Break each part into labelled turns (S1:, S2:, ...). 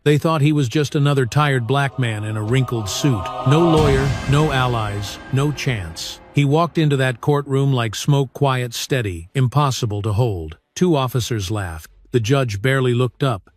S1: They thought he was just another tired black man in a wrinkled suit. No lawyer, no allies, no chance. He walked into that courtroom like smoke, quiet, steady, impossible to hold. Two officers laughed. The judge barely looked up.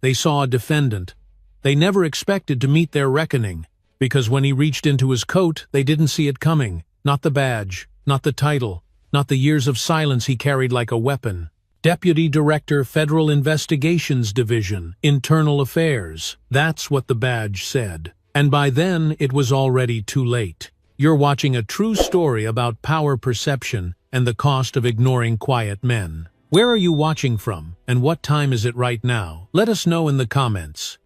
S1: They saw a defendant. They never expected to meet their reckoning, because when he reached into his coat, they didn't see it coming. Not the badge, not the title, not the years of silence he carried like a weapon. Deputy Director, Federal Investigations Division, Internal Affairs. That's what the badge said. And by then, it was already too late. You're watching a true story about power perception and the cost of ignoring quiet men. Where are you watching from, and what time is it right now? Let us know in the comments.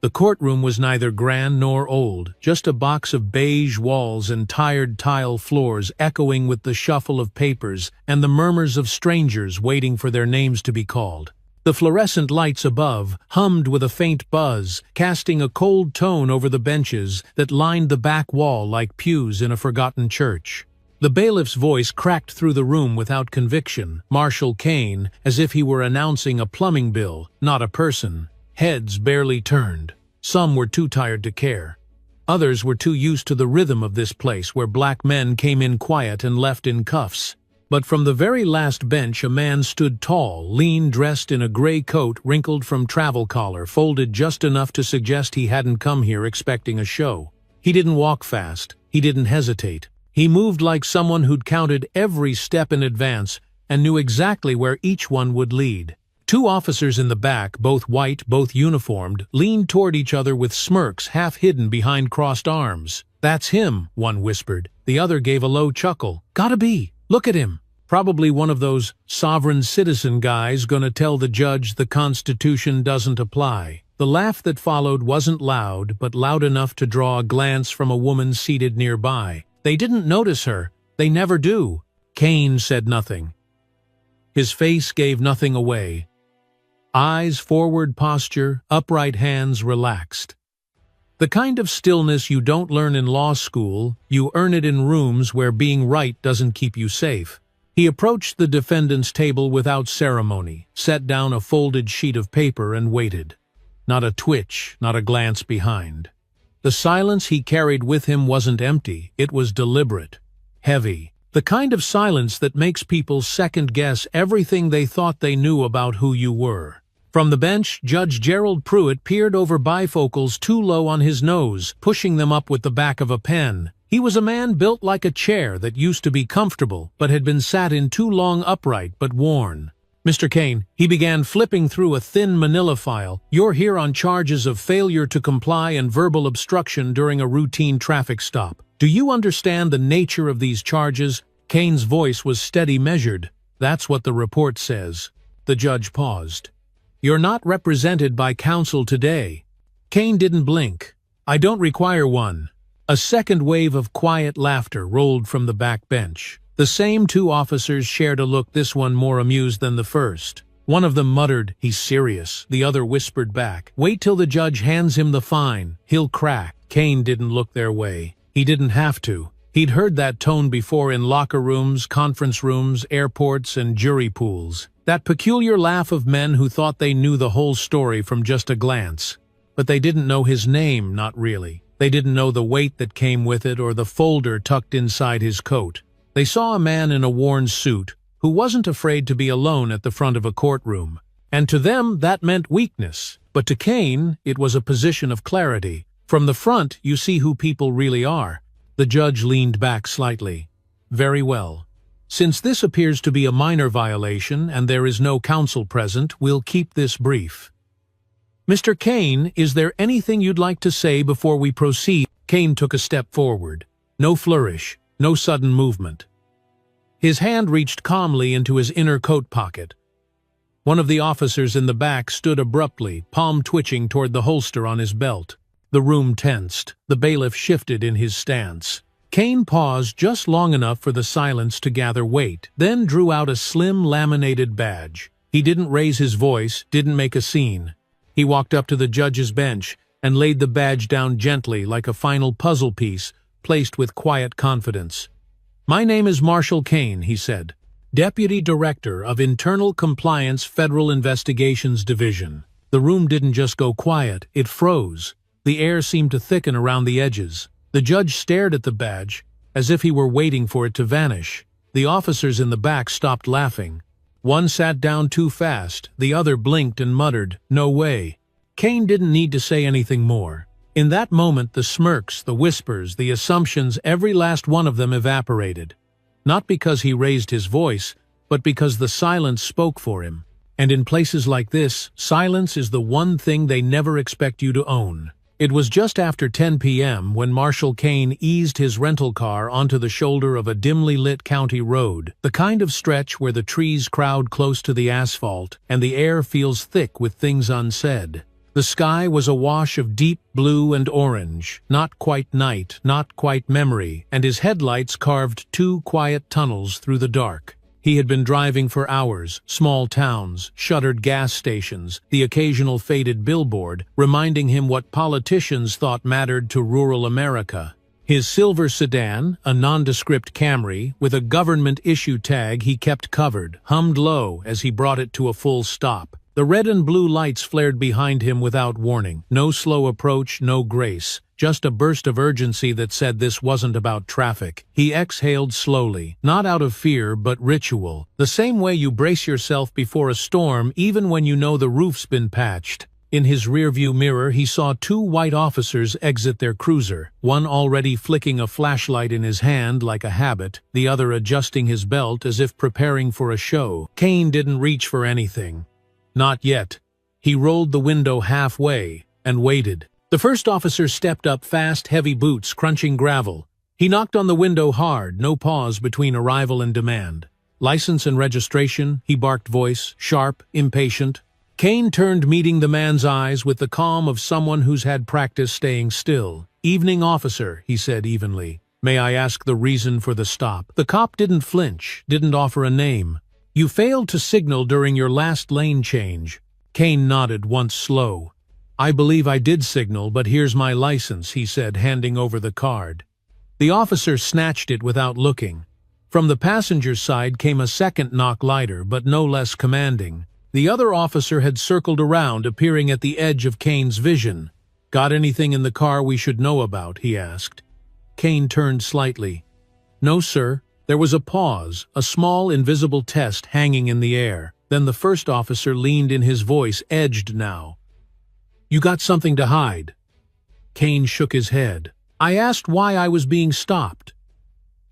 S1: The courtroom was neither grand nor old, just a box of beige walls and tired tile floors echoing with the shuffle of papers and the murmurs of strangers waiting for their names to be called. The fluorescent lights above hummed with a faint buzz, casting a cold tone over the benches that lined the back wall like pews in a forgotten church. The bailiff's voice cracked through the room without conviction. Marshal Kane, as if he were announcing a plumbing bill, not a person. Heads barely turned. Some were too tired to care. Others were too used to the rhythm of this place where black men came in quiet and left in cuffs. But from the very last bench a man stood tall, lean, dressed in a gray coat wrinkled from travel collar, folded just enough to suggest he hadn't come here expecting a show. He didn't walk fast. He didn't hesitate. He moved like someone who'd counted every step in advance and knew exactly where each one would lead. Two officers in the back, both white, both uniformed, leaned toward each other with smirks half hidden behind crossed arms. "That's him," one whispered. The other gave a low chuckle. "Gotta be. Look at him. Probably one of those sovereign citizen guys gonna tell the judge the Constitution doesn't apply." The laugh that followed wasn't loud, but loud enough to draw a glance from a woman seated nearby. They didn't notice her. They never do. Kane said nothing. His face gave nothing away. Eyes forward, posture, upright hands relaxed. The kind of stillness you don't learn in law school, you earn it in rooms where being right doesn't keep you safe. He approached the defendant's table without ceremony, set down a folded sheet of paper and waited. Not a twitch, not a glance behind. The silence he carried with him wasn't empty, it was deliberate, heavy. The kind of silence that makes people second-guess everything they thought they knew about who you were. From the bench, Judge Gerald Pruitt peered over bifocals too low on his nose, pushing them up with the back of a pen. He was a man built like a chair that used to be comfortable, but had been sat in too long upright but worn. "Mr. Kane," he began, flipping through a thin manila file, "you're here on charges of failure to comply and verbal obstruction during a routine traffic stop. Do you understand the nature of these charges?" Kane's voice was steady, measured. "That's what the report says." The judge paused. "You're not represented by counsel today." Kane didn't blink. "I don't require one." A second wave of quiet laughter rolled from the back bench. The same two officers shared a look, this one more amused than the first. One of them muttered, "He's serious." The other whispered back, "Wait till the judge hands him the fine. He'll crack." Kane didn't look their way. He didn't have to. He'd heard that tone before in locker rooms, conference rooms, airports, and jury pools. That peculiar laugh of men who thought they knew the whole story from just a glance. But they didn't know his name, not really. They didn't know the weight that came with it or the folder tucked inside his coat. They saw a man in a worn suit who wasn't afraid to be alone at the front of a courtroom. And to them, that meant weakness. But to Kane, it was a position of clarity. From the front, you see who people really are. The judge leaned back slightly. "Very well. Since this appears to be a minor violation and there is no counsel present, we'll keep this brief. Mr. Kane, is there anything you'd like to say before we proceed?" Kane took a step forward. No flourish, no sudden movement. His hand reached calmly into his inner coat pocket. One of the officers in the back stood abruptly, palm twitching toward the holster on his belt. The room tensed. The bailiff shifted in his stance. Kane paused just long enough for the silence to gather weight, then drew out a slim laminated badge. He didn't raise his voice, didn't make a scene. He walked up to the judge's bench and laid the badge down gently like a final puzzle piece, placed with quiet confidence. "My name is Marshal Kane," he said, "Deputy Director of Internal Compliance Federal Investigations Division." The room didn't just go quiet, it froze. The air seemed to thicken around the edges. The judge stared at the badge, as if he were waiting for it to vanish. The officers in the back stopped laughing. One sat down too fast, the other blinked and muttered, "No way." Kane didn't need to say anything more. In that moment, the smirks, the whispers, the assumptions, every last one of them evaporated. Not because he raised his voice, but because the silence spoke for him. And in places like this, silence is the one thing they never expect you to own. It was just after 10 p.m. when Marshal Kane eased his rental car onto the shoulder of a dimly lit county road, the kind of stretch where the trees crowd close to the asphalt and the air feels thick with things unsaid. The sky was a wash of deep blue and orange, not quite night, not quite memory, and his headlights carved two quiet tunnels through the dark. He had been driving for hours, small towns, shuttered gas stations, the occasional faded billboard, reminding him what politicians thought mattered to rural America. His silver sedan, a nondescript Camry, with a government-issue tag he kept covered, hummed low as he brought it to a full stop. The red and blue lights flared behind him without warning. No slow approach, no grace. Just a burst of urgency that said this wasn't about traffic. He exhaled slowly, not out of fear but ritual, the same way you brace yourself before a storm even when you know the roof's been patched. In his rearview mirror he saw two white officers exit their cruiser, one already flicking a flashlight in his hand like a habit, the other adjusting his belt as if preparing for a show. Kane didn't reach for anything. Not yet. He rolled the window halfway and waited. The first officer stepped up, fast, heavy boots crunching gravel. He knocked on the window hard, no pause between arrival and demand. "License and registration," he barked, voice sharp, impatient. Kane turned, meeting the man's eyes with the calm of someone who's had practice staying still. "Evening, officer," he said evenly. "May I ask the reason for the stop?" The cop didn't flinch, didn't offer a name. "You failed to signal during your last lane change." Kane nodded, once slow. "I believe I did signal, but here's my license," he said, handing over the card. The officer snatched it without looking. From the passenger's side came a second knock, lighter but no less commanding. The other officer had circled around, appearing at the edge of Kane's vision. "Got anything in the car we should know about?" he asked. Kane turned slightly. "No, sir." There was a pause, a small invisible test hanging in the air. Then the first officer leaned in, his voice edged now. "You got something to hide?" Kane shook his head. "I asked why I was being stopped."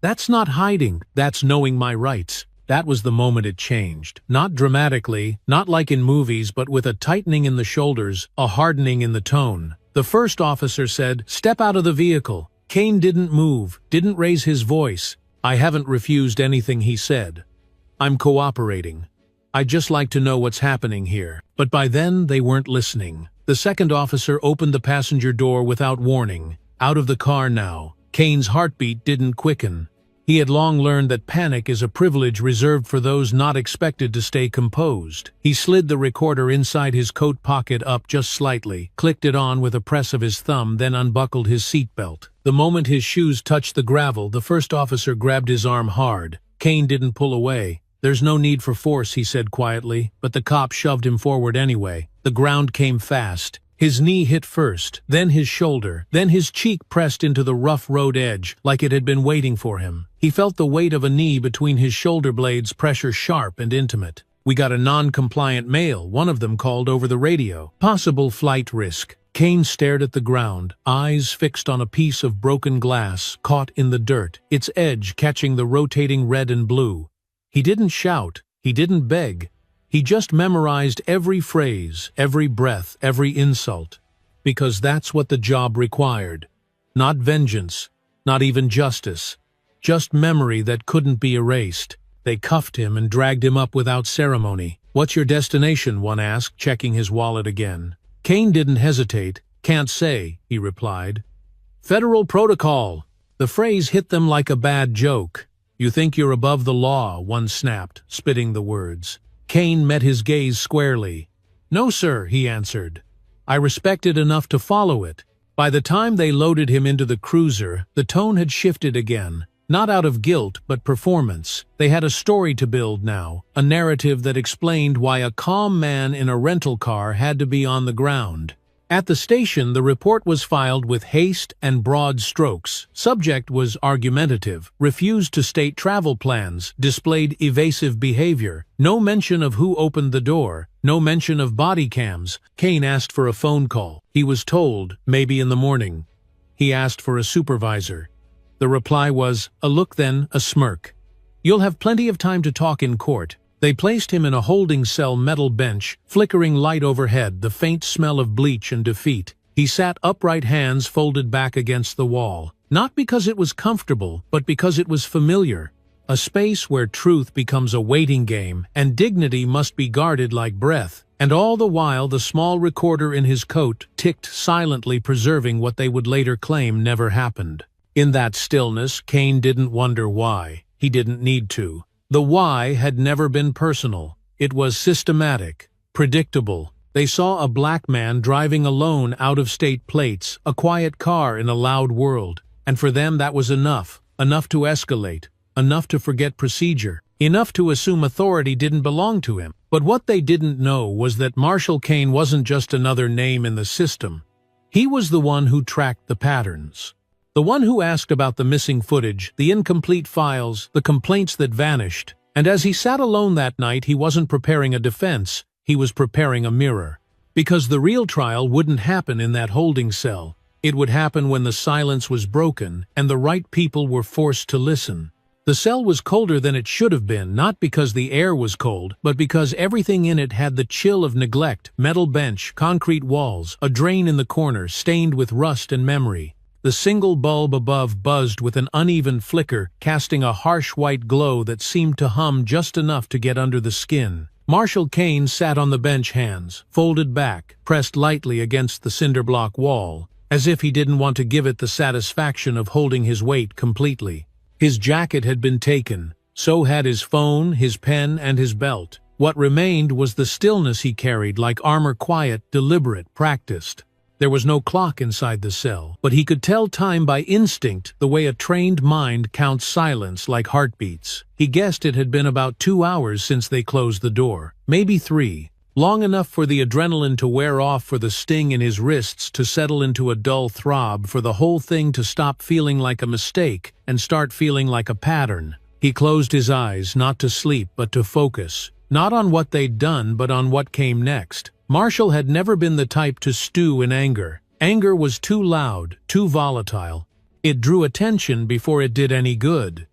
S1: "That's not hiding, that's knowing my rights." That was the moment it changed. Not dramatically, not like in movies, but with a tightening in the shoulders, a hardening in the tone. The first officer said, "Step out of the vehicle." Kane didn't move, didn't raise his voice. "I haven't refused anything," he said. "I'm cooperating. I'd just like to know what's happening here." But by then, they weren't listening. The second officer opened the passenger door without warning. Out of the car now. Kane's heartbeat didn't quicken. He had long learned that panic is a privilege reserved for those not expected to stay composed. He slid the recorder inside his coat pocket up just slightly, clicked it on with a press of his thumb, then unbuckled his seatbelt. The moment his shoes touched the gravel, the first officer grabbed his arm hard. Kane didn't pull away. "There's no need for force," he said quietly, but the cop shoved him forward anyway. The ground came fast. His knee hit first, then his shoulder, then his cheek pressed into the rough road edge, like it had been waiting for him. He felt the weight of a knee between his shoulder blades, pressure sharp and intimate. "We got a non-compliant male," one of them called over the radio. "Possible flight risk." Kane stared at the ground, eyes fixed on a piece of broken glass, caught in the dirt, its edge catching the rotating red and blue. He didn't shout, he didn't beg. He just memorized every phrase, every breath, every insult. Because that's what the job required. Not vengeance, not even justice. Just memory that couldn't be erased. They cuffed him and dragged him up without ceremony. "What's your destination?" one asked, checking his wallet again. Kane didn't hesitate. "Can't say," he replied. "Federal protocol." The phrase hit them like a bad joke. "You think you're above the law," one snapped, spitting the words. Kane met his gaze squarely. "No, sir," he answered. "I respect it enough to follow it." By the time they loaded him into the cruiser, the tone had shifted again. Not out of guilt, but performance. They had a story to build now, a narrative that explained why a calm man in a rental car had to be on the ground. At the station, the report was filed with haste and broad strokes. Subject was argumentative, refused to state travel plans, displayed evasive behavior. No mention of who opened the door, no mention of body cams. Kane asked for a phone call. He was told, maybe in the morning. He asked for a supervisor. The reply was, a look then, a smirk. You'll have plenty of time to talk in court. They placed him in a holding cell metal bench, flickering light overhead, the faint smell of bleach and defeat. He sat upright, hands folded back against the wall. Not because it was comfortable, but because it was familiar. A space where truth becomes a waiting game, and dignity must be guarded like breath. And all the while the small recorder in his coat ticked silently, preserving what they would later claim never happened. In that stillness, Kane didn't wonder why. He didn't need to. The why had never been personal. It was systematic, predictable. They saw a black man driving alone out-of-state plates, a quiet car in a loud world. And for them that was enough. Enough to escalate. Enough to forget procedure. Enough to assume authority didn't belong to him. But what they didn't know was that Marshall Kane wasn't just another name in the system. He was the one who tracked the patterns. The one who asked about the missing footage, the incomplete files, the complaints that vanished. And as he sat alone that night, he wasn't preparing a defense, he was preparing a mirror. Because the real trial wouldn't happen in that holding cell. It would happen when the silence was broken and the right people were forced to listen. The cell was colder than it should have been, not because the air was cold, but because everything in it had the chill of neglect: metal bench, concrete walls, a drain in the corner stained with rust and memory. The single bulb above buzzed with an uneven flicker, casting a harsh white glow that seemed to hum just enough to get under the skin. Marshall Kane sat on the bench, hands folded back, pressed lightly against the cinderblock wall, as if he didn't want to give it the satisfaction of holding his weight completely. His jacket had been taken, so had his phone, his pen, and his belt. What remained was the stillness he carried, like armor, quiet, deliberate, practiced. There was no clock inside the cell, but he could tell time by instinct, the way a trained mind counts silence like heartbeats. He guessed it had been about 2 hours since they closed the door, maybe 3. Long enough for the adrenaline to wear off, for the sting in his wrists to settle into a dull throb, for the whole thing to stop feeling like a mistake and start feeling like a pattern. He closed his eyes, not to sleep, but to focus. Not on what they'd done, but on what came next. Marshall had never been the type to stew in anger. Anger was too loud, too volatile. It drew attention before it did any good.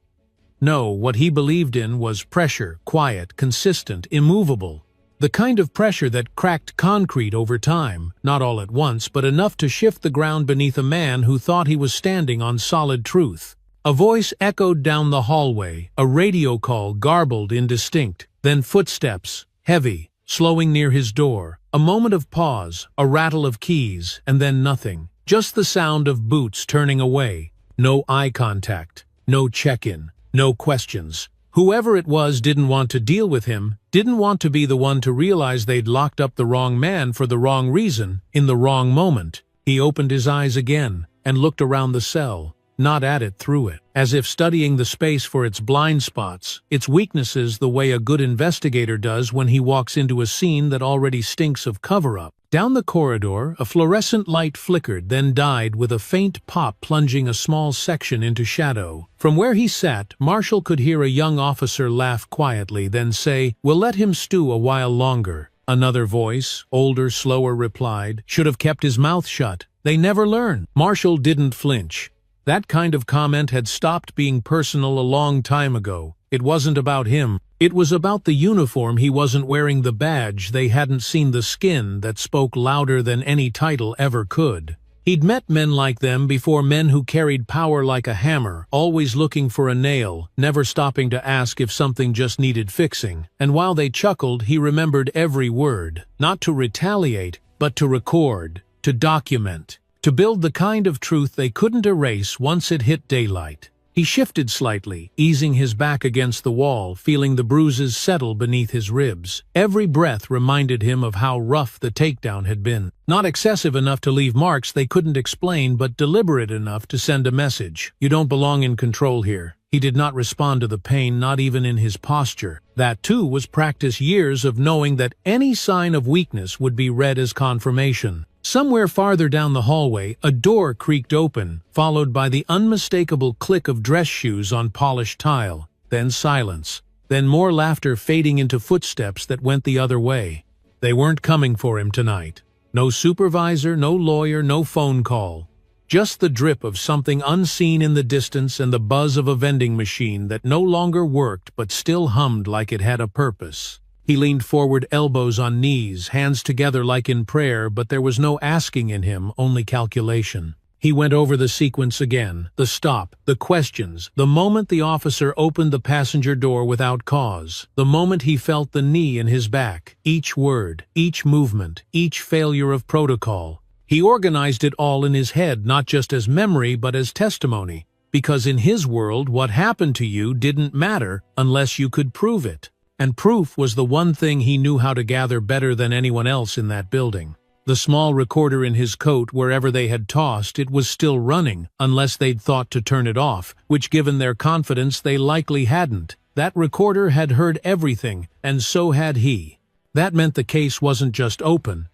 S1: No, what he believed in was pressure, quiet, consistent, immovable. The kind of pressure that cracked concrete over time, not all at once, but enough to shift the ground beneath a man who thought he was standing on solid truth. A voice echoed down the hallway, a radio call garbled, indistinct, then footsteps, heavy, slowing near his door. A moment of pause, a rattle of keys, and then nothing. Just the sound of boots turning away. No eye contact, no check-in, no questions. Whoever it was didn't want to deal with him, didn't want to be the one to realize they'd locked up the wrong man for the wrong reason, in the wrong moment. He opened his eyes again, and looked around the cell. Not at it, through it, as if studying the space for its blind spots, its weaknesses, the way a good investigator does when he walks into a scene that already stinks of cover-up. Down the corridor, a fluorescent light flickered, then died with a faint pop, plunging a small section into shadow. From where he sat, Marshall could hear a young officer laugh quietly, then say, "We'll let him stew a while longer." Another voice, older, slower, replied, "Should have kept his mouth shut. They never learn." Marshall didn't flinch. That kind of comment had stopped being personal a long time ago. It wasn't about him. It was about the uniform he wasn't wearing, the badge they hadn't seen, the skin that spoke louder than any title ever could. He'd met men like them before, men who carried power like a hammer, always looking for a nail, never stopping to ask if something just needed fixing. And while they chuckled, he remembered every word. Not to retaliate, but to record, to document. To build the kind of truth they couldn't erase once it hit daylight. He shifted slightly, easing his back against the wall, feeling the bruises settle beneath his ribs. Every breath reminded him of how rough the takedown had been. Not excessive enough to leave marks they couldn't explain, but deliberate enough to send a message. "You don't belong in control here," He did not respond to the pain, not even in his posture. That, too, was practice, years of knowing that any sign of weakness would be read as confirmation. Somewhere farther down the hallway, a door creaked open, followed by the unmistakable click of dress shoes on polished tile. Then silence. Then more laughter fading into footsteps that went the other way. They weren't coming for him tonight. No supervisor, no lawyer, no phone call. Just the drip of something unseen in the distance and the buzz of a vending machine that no longer worked but still hummed like it had a purpose. He leaned forward, elbows on knees, hands together like in prayer, but there was no asking in him, only calculation. He went over the sequence again, the stop, the questions, the moment the officer opened the passenger door without cause, the moment he felt the knee in his back, each word, each movement, each failure of protocol. He organized it all in his head, not just as memory but as testimony, because in his world what happened to you didn't matter unless you could prove it. And proof was the one thing he knew how to gather better than anyone else in that building. The small recorder in his coat, wherever they had tossed, it was still running, unless they'd thought to turn it off, which given their confidence they likely hadn't. That recorder had heard everything, and so had he. That meant the case wasn't just open.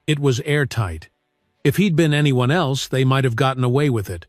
S1: It was airtight. If he'd been anyone else, they might have gotten away with it.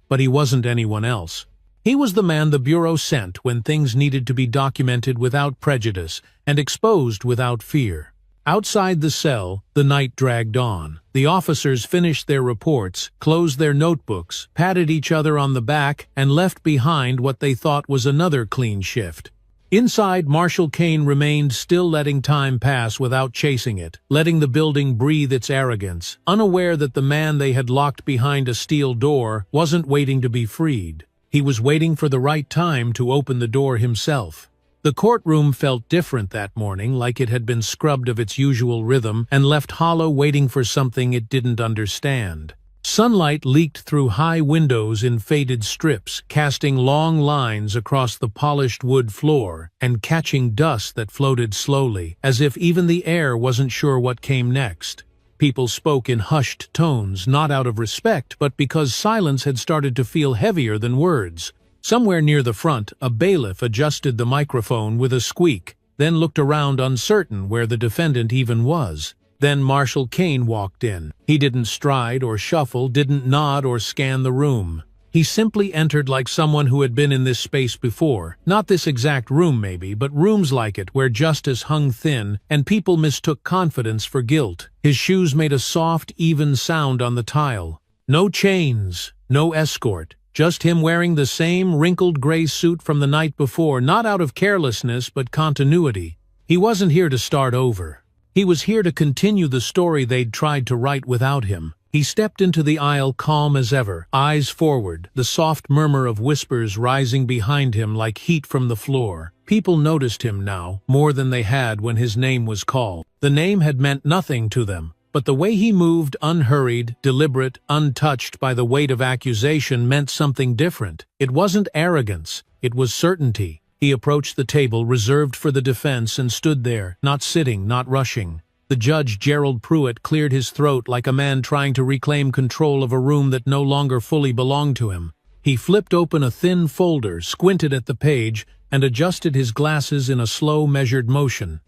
S1: But he wasn't anyone else. He was the man the Bureau sent when things needed to be documented without prejudice and exposed without fear. Outside the cell, the night dragged on. The officers finished their reports, closed their notebooks, patted each other on the back, and left behind what they thought was another clean shift. Inside, Marshal Kane remained, still letting time pass without chasing it, letting the building breathe its arrogance, unaware that the man they had locked behind a steel door wasn't waiting to be freed. He was waiting for the right time to open the door himself. The courtroom felt different that morning, like it had been scrubbed of its usual rhythm and left hollow, waiting for something it didn't understand. Sunlight leaked through high windows in faded strips, casting long lines across the polished wood floor and catching dust that floated slowly, as if even the air wasn't sure what came next. People spoke in hushed tones, not out of respect, but because silence had started to feel heavier than words. Somewhere near the front, a bailiff adjusted the microphone with a squeak, then looked around uncertain where the defendant even was. Then Marshal Kane walked in. He didn't stride or shuffle, didn't nod or scan the room. He simply entered like someone who had been in this space before. Not this exact room maybe, but rooms like it where justice hung thin and people mistook confidence for guilt. His shoes made a soft, even sound on the tile. No chains, no escort. Just him wearing the same wrinkled gray suit from the night before, not out of carelessness but continuity. He wasn't here to start over. He was here to continue the story they'd tried to write without him. He stepped into the aisle calm as ever, eyes forward, the soft murmur of whispers rising behind him like heat from the floor. People noticed him now, more than they had when his name was called. The name had meant nothing to them. But the way he moved, unhurried, deliberate, untouched by the weight of accusation, meant something different. It wasn't arrogance, it was certainty. He approached the table reserved for the defense and stood there, not sitting, not rushing. The judge, Gerald Pruitt, cleared his throat like a man trying to reclaim control of a room that no longer fully belonged to him. He flipped open a thin folder, squinted at the page, and adjusted his glasses in a slow, measured motion.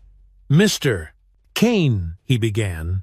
S1: "Mr. Kane," he began.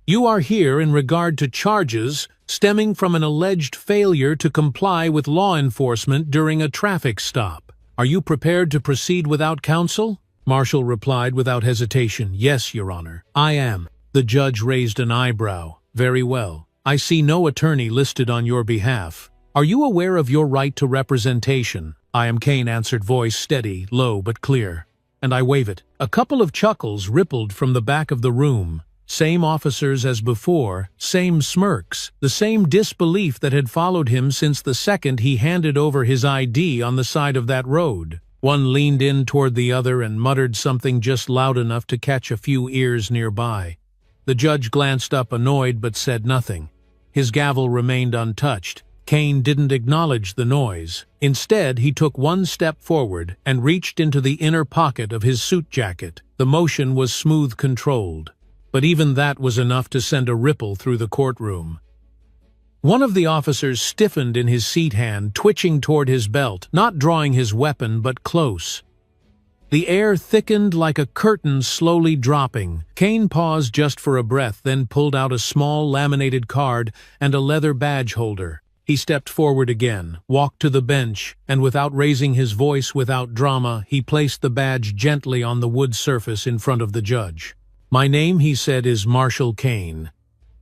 S1: "You are here in regard to charges stemming from an alleged failure to comply with law enforcement during a traffic stop. Are you prepared to proceed without counsel?" Marshall replied without hesitation, "Yes, Your Honor, I am." The judge raised an eyebrow. "Very well. I see no attorney listed on your behalf. Are you aware of your right to representation?" "I am," Kane answered, voice steady, low but clear. "And I waive it." A couple of chuckles rippled from the back of the room. Same officers as before, same smirks, the same disbelief that had followed him since the second he handed over his ID on the side of that road. One leaned in toward the other and muttered something just loud enough to catch a few ears nearby. The judge glanced up, annoyed, but said nothing. His gavel remained untouched. Kane didn't acknowledge the noise. Instead, he took one step forward and reached into the inner pocket of his suit jacket. The motion was smooth, controlled. But even that was enough to send a ripple through the courtroom. One of the officers stiffened in his seat hand, twitching toward his belt, not drawing his weapon but close. The air thickened like a curtain slowly dropping. Kane paused just for a breath, then pulled out a small laminated card and a leather badge holder. He stepped forward again, walked to the bench, and without raising his voice, without drama, he placed the badge gently on the wood surface in front of the judge. "My name," he said, "is Marshal Kane,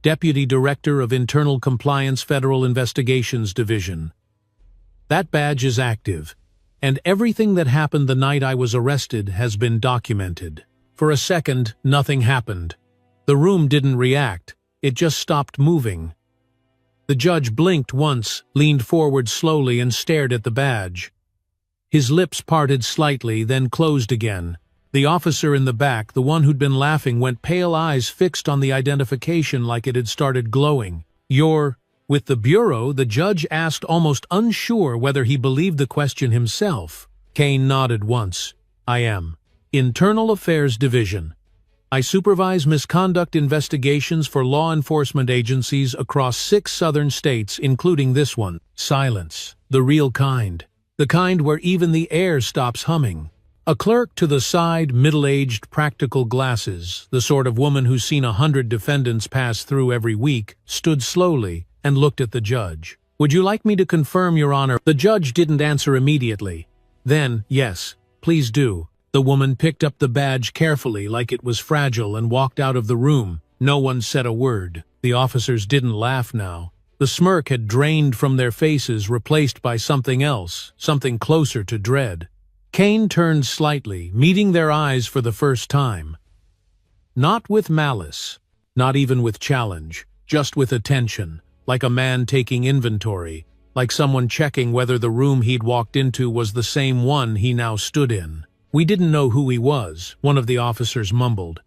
S1: Deputy Director of Internal Compliance Federal Investigations Division. That badge is active, and everything that happened the night I was arrested has been documented." For a second, nothing happened. The room didn't react. It just stopped moving. The judge blinked once, leaned forward slowly, and stared at the badge. His lips parted slightly, then closed again. The officer in the back, the one who'd been laughing, went pale, eyes fixed on the identification like it had started glowing. "You're with the Bureau?" the judge asked, almost unsure whether he believed the question himself. Kane nodded once. "I am. Internal Affairs Division. I supervise misconduct investigations for law enforcement agencies across 6 southern states, including this one." Silence. The real kind. The kind where even the air stops humming. A clerk to the side, middle-aged, practical glasses, the sort of woman who's seen 100 defendants pass through every week, stood slowly and looked at the judge. "Would you like me to confirm, Your Honor?" The judge didn't answer immediately. Then, "Yes, please do." The woman picked up the badge carefully, like it was fragile, and walked out of the room. No one said a word. The officers didn't laugh now. The smirk had drained from their faces, replaced by something else, something closer to dread. Kane turned slightly, meeting their eyes for the first time. Not with malice, not even with challenge, just with attention, like a man taking inventory, like someone checking whether the room he'd walked into was the same one he now stood in. "We didn't know who he was," one of the officers mumbled.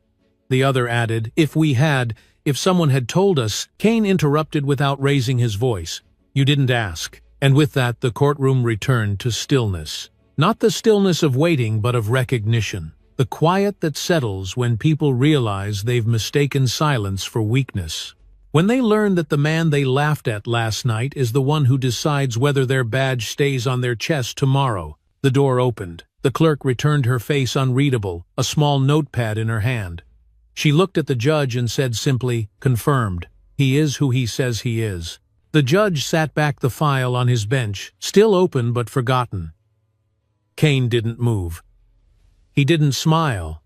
S1: The other added, if someone had told us." Kane interrupted without raising his voice. "You didn't ask." And with that, the courtroom returned to stillness. Not the stillness of waiting, but of recognition. The quiet that settles when people realize they've mistaken silence for weakness. When they learn that the man they laughed at last night is the one who decides whether their badge stays on their chest tomorrow. The door opened. The clerk returned, her face unreadable, a small notepad in her hand. She looked at the judge and said simply, "Confirmed. He is who he says he is." The judge sat back, the file on his bench, still open but forgotten. Kane didn't move. He didn't smile.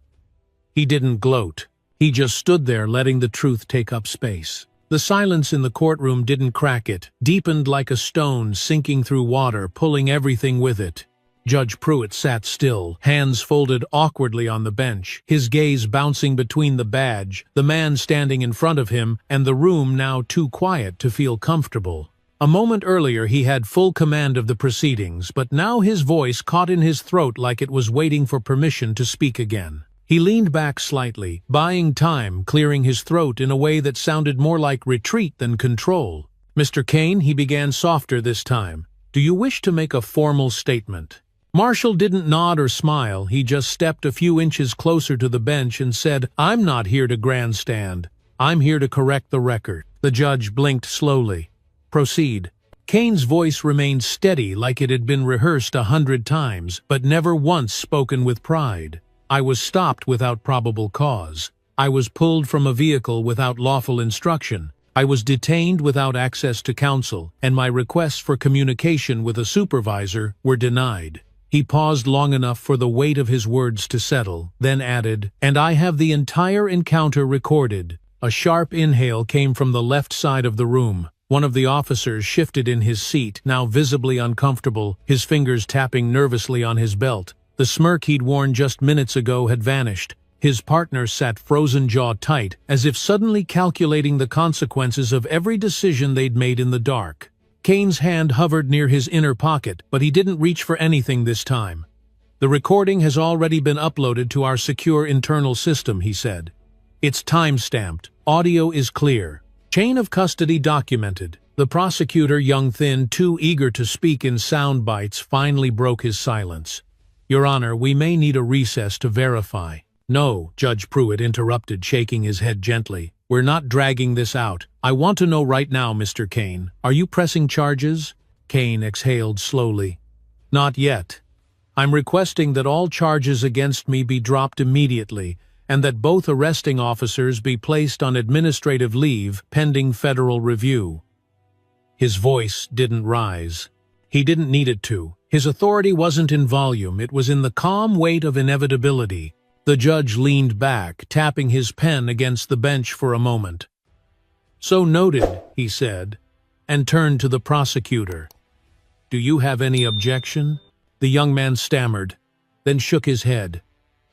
S1: He didn't gloat. He just stood there, letting the truth take up space. The silence in the courtroom didn't crack it, deepened like a stone sinking through water, pulling everything with it. Judge Pruitt sat still, hands folded awkwardly on the bench, his gaze bouncing between the badge, the man standing in front of him, and the room now too quiet to feel comfortable. A moment earlier he had full command of the proceedings, but now his voice caught in his throat like it was waiting for permission to speak again. He leaned back slightly, buying time, clearing his throat in a way that sounded more like retreat than control. "Mr. Kane," he began softer this time, "do you wish to make a formal statement?" Marshall didn't nod or smile. He just stepped a few inches closer to the bench and said, "I'm not here to grandstand. I'm here to correct the record." The judge blinked slowly. "Proceed." Kane's voice remained steady, like it had been rehearsed 100 times, but never once spoken with pride. "I was stopped without probable cause. I was pulled from a vehicle without lawful instruction. I was detained without access to counsel, and my requests for communication with a supervisor were denied." He paused long enough for the weight of his words to settle, then added, "And I have the entire encounter recorded." A sharp inhale came from the left side of the room. One of the officers shifted in his seat, now visibly uncomfortable, his fingers tapping nervously on his belt. The smirk he'd worn just minutes ago had vanished. His partner sat frozen, jaw tight, as if suddenly calculating the consequences of every decision they'd made in the dark. Kane's hand hovered near his inner pocket, but he didn't reach for anything this time. "The recording has already been uploaded to our secure internal system," he said. "It's time-stamped. Audio is clear. Chain of custody documented." The prosecutor, young, thin, too eager to speak in sound bites, finally broke his silence. "Your Honor, we may need a recess to verify." "No," Judge Pruitt interrupted, shaking his head gently. "We're not dragging this out. "I want to know right now, Mr. Kane, are you pressing charges?" Kane exhaled slowly. "Not yet. I'm requesting that all charges against me be dropped immediately, and that both arresting officers be placed on administrative leave pending federal review." His voice didn't rise. He didn't need it to. His authority wasn't in volume, it was in the calm weight of inevitability. The judge leaned back, tapping his pen against the bench for a moment. "So noted," he said, and turned to the prosecutor. "Do you have any objection?" The young man stammered, then shook his head.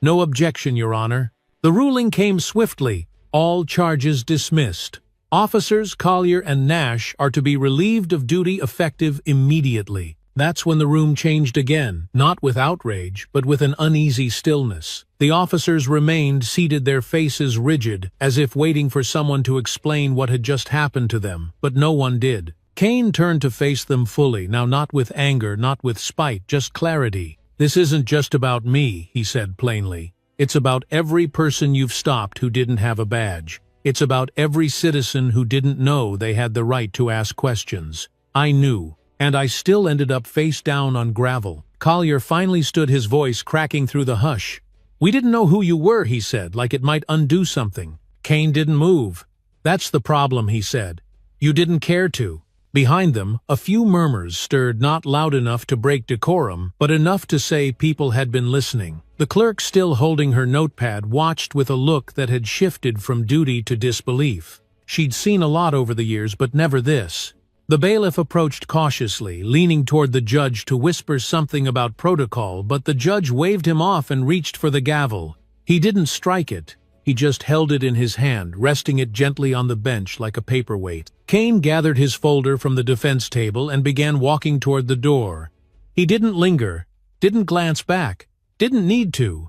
S1: "No objection, Your Honor." The ruling came swiftly, all charges dismissed. Officers Collier and Nash are to be relieved of duty effective immediately. That's when the room changed again, not with outrage, but with an uneasy stillness. The officers remained seated, their faces rigid, as if waiting for someone to explain what had just happened to them, but no one did. Kane turned to face them fully, now not with anger, not with spite, just clarity. "This isn't just about me," he said plainly. "It's about every person you've stopped who didn't have a badge. It's about every citizen who didn't know they had the right to ask questions. I knew, and I still ended up face down on gravel." Collier finally stood, his voice cracking through the hush. "We didn't know who you were," he said, like it might undo something. Kane didn't move. "That's the problem," he said. "You didn't care to." Behind them, a few murmurs stirred, not loud enough to break decorum, but enough to say people had been listening. The clerk, still holding her notepad, watched with a look that had shifted from duty to disbelief. She'd seen a lot over the years, but never this. The bailiff approached cautiously, leaning toward the judge to whisper something about protocol, but the judge waved him off and reached for the gavel. He didn't strike it. He just held it in his hand, resting it gently on the bench like a paperweight. Kane gathered his folder from the defense table and began walking toward the door. He didn't linger, didn't glance back, didn't need to.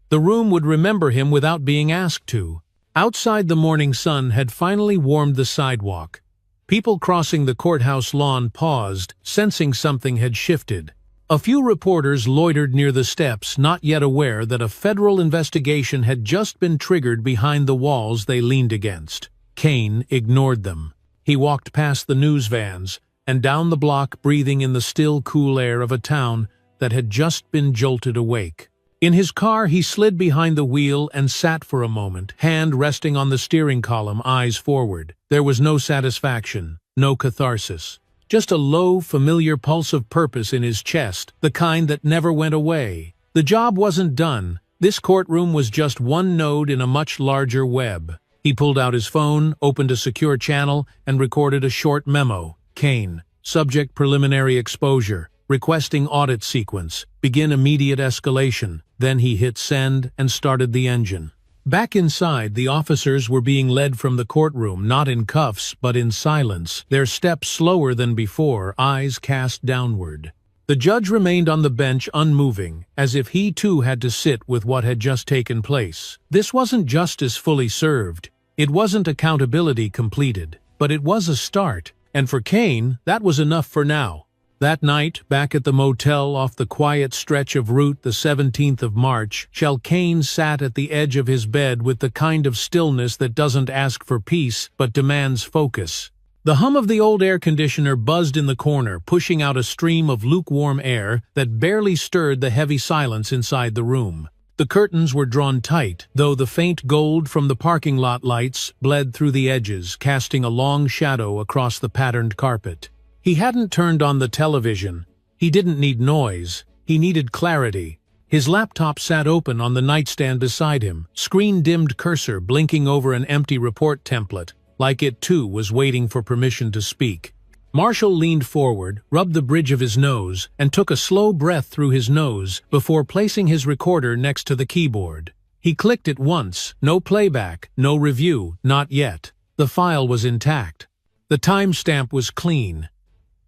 S1: The room would remember him without being asked to. Outside, the morning sun had finally warmed the sidewalk. People crossing the courthouse lawn paused, sensing something had shifted. A few reporters loitered near the steps, not yet aware that a federal investigation had just been triggered behind the walls they leaned against. Kane ignored them. He walked past the news vans and down the block, breathing in the still, cool air of a town that had just been jolted awake. In his car, he slid behind the wheel and sat for a moment, hand resting on the steering column, eyes forward. There was no satisfaction, no catharsis. Just a low, familiar pulse of purpose in his chest, the kind that never went away. The job wasn't done. This courtroom was just one node in a much larger web. He pulled out his phone, opened a secure channel, and recorded a short memo. Kane, subject preliminary exposure, requesting audit sequence, begin immediate escalation. Then he hit send and started the engine. Back inside, the officers were being led from the courtroom, not in cuffs, but in silence, their steps slower than before, eyes cast downward. The judge remained on the bench, unmoving, as if he too had to sit with what had just taken place. This wasn't justice fully served. It wasn't accountability completed. But it was a start, and for Kane, that was enough for now. That night, back at the motel off the quiet stretch of Route the 17th of March, Kane sat at the edge of his bed with the kind of stillness that doesn't ask for peace, but demands focus. The hum of the old air conditioner buzzed in the corner, pushing out a stream of lukewarm air that barely stirred the heavy silence inside the room. The curtains were drawn tight, though the faint gold from the parking lot lights bled through the edges, casting a long shadow across the patterned carpet. He hadn't turned on the television. He didn't need noise. He needed clarity. His laptop sat open on the nightstand beside him, screen-dimmed cursor blinking over an empty report template, like it too was waiting for permission to speak. Marshall leaned forward, rubbed the bridge of his nose, and took a slow breath through his nose before placing his recorder next to the keyboard. He clicked it once, no playback, no review, not yet. The file was intact. The timestamp was clean.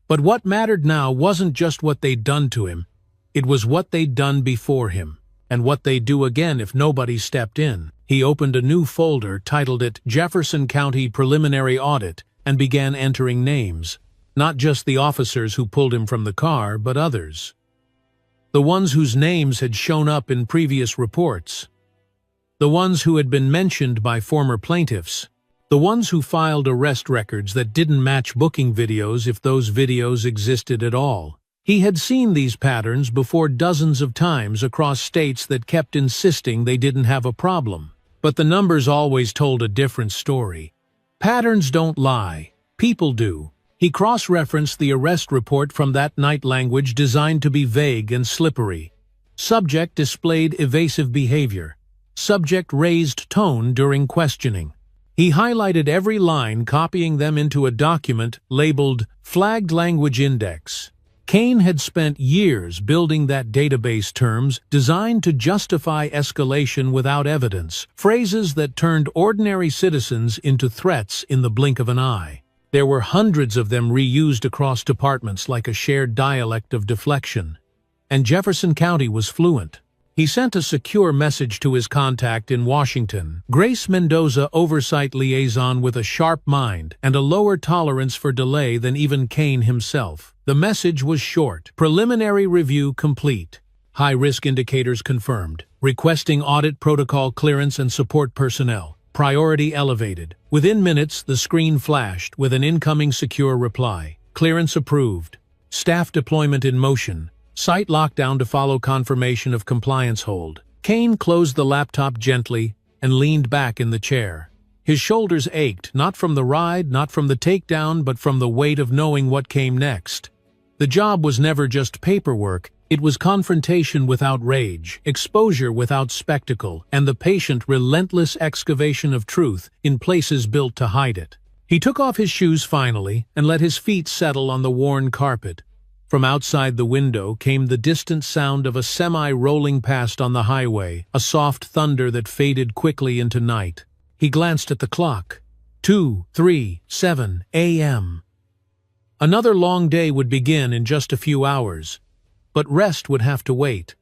S1: But what mattered now wasn't just what they'd done to him. It was what they'd done before him, and what they'd do again if nobody stepped in. He opened a new folder, titled it Jefferson County Preliminary Audit, and began entering names. Not just the officers who pulled him from the car, but others. The ones whose names had shown up in previous reports. The ones who had been mentioned by former plaintiffs. The ones who filed arrest records that didn't match booking videos if those videos existed at all. He had seen these patterns before dozens of times across states that kept insisting they didn't have a problem. But the numbers always told a different story. Patterns don't lie. People do. He cross-referenced the arrest report from that night language designed to be vague and slippery. Subject displayed evasive behavior. Subject raised tone during questioning. He highlighted every line, copying them into a document labeled Flagged Language Index. Kane had spent years building that database terms designed to justify escalation without evidence, phrases that turned ordinary citizens into threats in the blink of an eye. There were hundreds of them reused across departments like a shared dialect of deflection. And Jefferson County was fluent. He sent a secure message to his contact in Washington, Grace Mendoza, oversight liaison with a sharp mind and a lower tolerance for delay than even Kane himself. The message was short: preliminary review complete. High-risk indicators confirmed. Requesting audit protocol clearance and support personnel. Priority elevated. Within minutes, the screen flashed with an incoming secure reply. Clearance approved. Staff deployment in motion. Site lockdown to follow confirmation of compliance hold. Kane closed the laptop gently and leaned back in the chair. His shoulders ached, not from the ride, not from the takedown, but from the weight of knowing what came next. The job was never just paperwork. It was confrontation without rage, exposure without spectacle, and the patient, relentless excavation of truth in places built to hide it. He took off his shoes finally and let his feet settle on the worn carpet. From outside the window came the distant sound of a semi rolling past on the highway, a soft thunder that faded quickly into night. He glanced at the clock. 2:37 a.m. Another long day would begin in just a few hours. But rest would have to wait.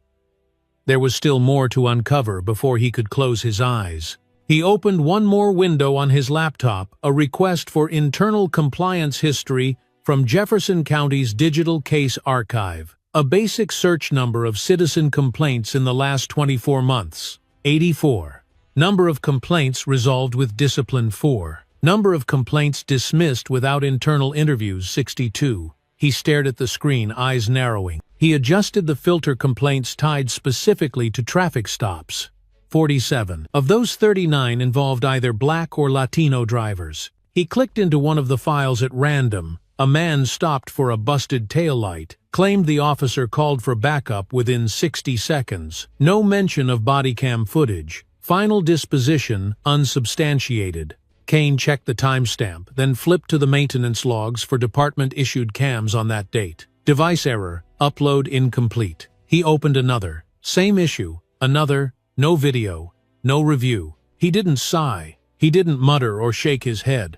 S1: There was still more to uncover before he could close his eyes. He opened one more window on his laptop, a request for internal compliance history from Jefferson County's Digital Case Archive. A basic search number of citizen complaints in the last 24 months. 84. Number of complaints resolved with discipline 4. Number of complaints dismissed without internal interviews 62. He stared at the screen, eyes narrowing. He adjusted the filter: complaints tied specifically to traffic stops. 47. Of those, 39 involved either Black or Latino drivers. He clicked into one of the files at random. A man stopped for a busted taillight, claimed the officer called for backup within 60 seconds. No mention of body cam footage. Final disposition unsubstantiated. Kane checked the timestamp, then flipped to the maintenance logs for department-issued cams on that date. Device error, upload incomplete. He opened another. Same issue. Another. No video. No review. He didn't sigh. He didn't mutter or shake his head.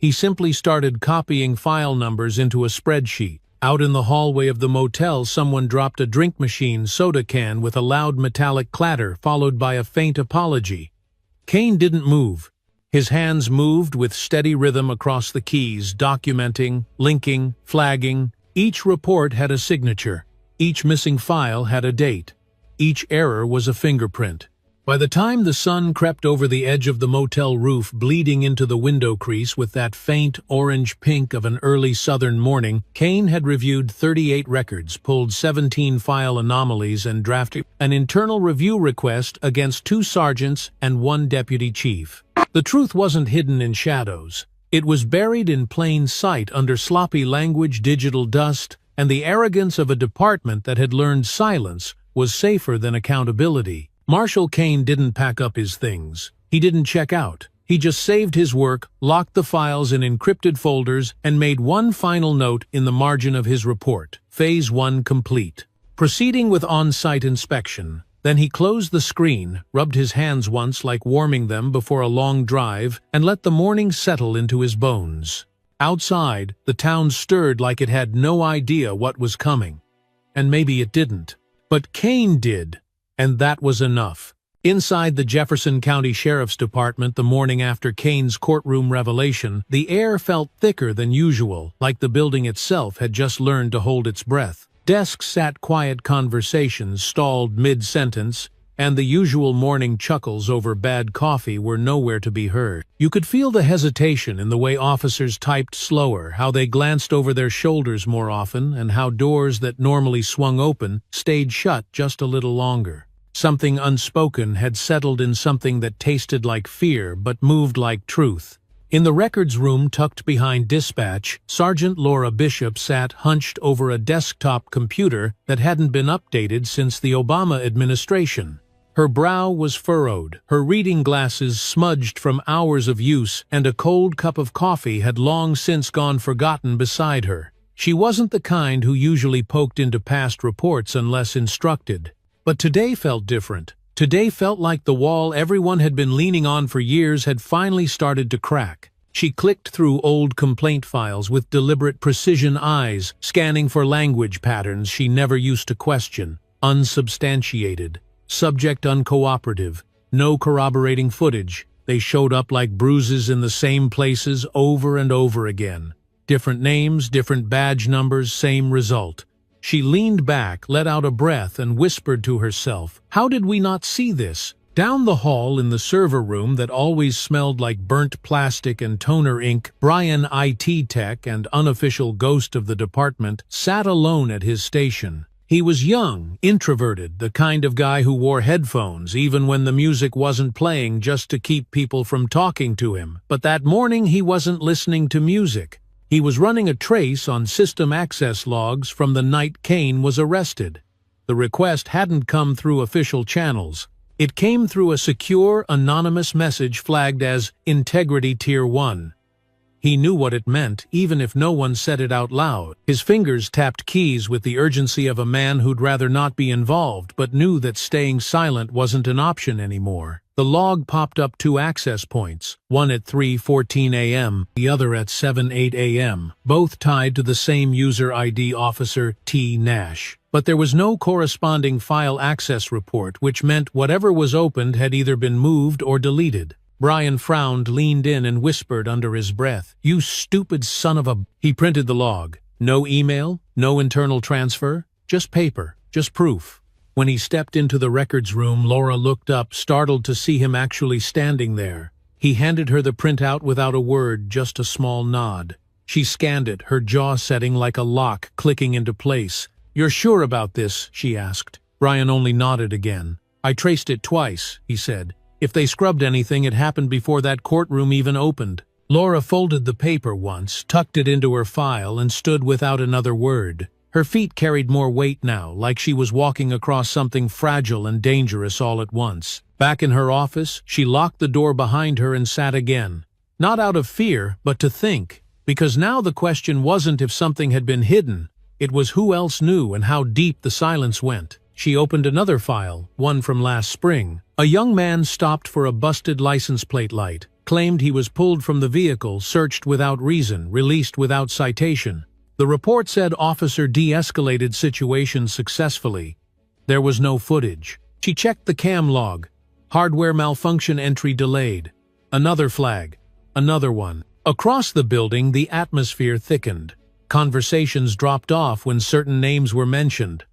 S1: He simply started copying file numbers into a spreadsheet. Out in the hallway of the motel, someone dropped a drink machine soda can with a loud metallic clatter, followed by a faint apology. Kane didn't move. His hands moved with steady rhythm across the keys, documenting, linking, flagging. Each report had a signature. Each missing file had a date. Each error was a fingerprint. By the time the sun crept over the edge of the motel roof, bleeding into the window crease with that faint orange pink of an early southern morning, Kane had reviewed 38 records, pulled 17 file anomalies, and drafted an internal review request against 2 sergeants and 1 deputy chief. The truth wasn't hidden in shadows. It was buried in plain sight under sloppy language, digital dust, and the arrogance of a department that had learned silence was safer than accountability. Marshal Kane didn't pack up his things. He didn't check out. He just saved his work, locked the files in encrypted folders, and made one final note in the margin of his report. Phase 1 complete. Proceeding with on-site inspection. Then he closed the screen, rubbed his hands once like warming them before a long drive, and let the morning settle into his bones. Outside, the town stirred like it had no idea what was coming. And maybe it didn't. But Kane did. And that was enough. Inside the Jefferson County Sheriff's Department the morning after Kane's courtroom revelation, the air felt thicker than usual, like the building itself had just learned to hold its breath. Desks sat quiet, conversations stalled mid-sentence, and the usual morning chuckles over bad coffee were nowhere to be heard. You could feel the hesitation in the way officers typed slower, how they glanced over their shoulders more often, and how doors that normally swung open stayed shut just a little longer. Something unspoken had settled in something that tasted like fear but moved like truth. In the records room tucked behind dispatch, Sergeant Laura Bishop sat hunched over a desktop computer that hadn't been updated since the Obama administration. Her brow was furrowed, her reading glasses smudged from hours of use, and a cold cup of coffee had long since gone forgotten beside her. She wasn't the kind who usually poked into past reports unless instructed. But today felt different. Today felt like the wall everyone had been leaning on for years had finally started to crack. She clicked through old complaint files with deliberate precision eyes, scanning for language patterns she never used to question. Unsubstantiated. Subject uncooperative. No corroborating footage. They showed up like bruises in the same places over and over again. Different names, different badge numbers, same result. She leaned back, let out a breath, and whispered to herself, "How did we not see this?" Down the hall in the server room that always smelled like burnt plastic and toner ink, Brian, IT tech and unofficial ghost of the department, sat alone at his station. He was young, introverted, the kind of guy who wore headphones even when the music wasn't playing just to keep people from talking to him. But that morning he wasn't listening to music. He was running a trace on system access logs from the night Kane was arrested. The request hadn't come through official channels. It came through a secure, anonymous message flagged as Integrity Tier 1. He knew what it meant, even if no one said it out loud. His fingers tapped keys with the urgency of a man who'd rather not be involved, but knew that staying silent wasn't an option anymore. The log popped up 2 access points, one at 3:14 a.m., the other at 7:08 a.m., both tied to the same user ID officer, T. Nash. But there was no corresponding file access report, which meant whatever was opened had either been moved or deleted. Brian frowned, leaned in, and whispered under his breath, "You stupid son of a—" He printed the log. No email, no internal transfer, just paper, just proof. When he stepped into the records room, Laura looked up, startled to see him actually standing there. He handed her the printout without a word, just a small nod. She scanned it, her jaw setting like a lock, clicking into place. "You're sure about this?" she asked. Brian only nodded again. "I traced it twice," he said. "If they scrubbed anything, it happened before that courtroom even opened." Laura folded the paper once, tucked it into her file, and stood without another word. Her feet carried more weight now, like she was walking across something fragile and dangerous all at once. Back in her office, she locked the door behind her and sat again. Not out of fear, but to think. Because now the question wasn't if something had been hidden. It was who else knew and how deep the silence went. She opened another file, one from last spring. A young man stopped for a busted license plate light, claimed he was pulled from the vehicle, searched without reason, released without citation. The report said officer de-escalated situation successfully. There was no footage. She checked the cam log. Hardware malfunction entry delayed. Another flag. Another one. Across the building, the atmosphere thickened. Conversations dropped off when certain names were mentioned.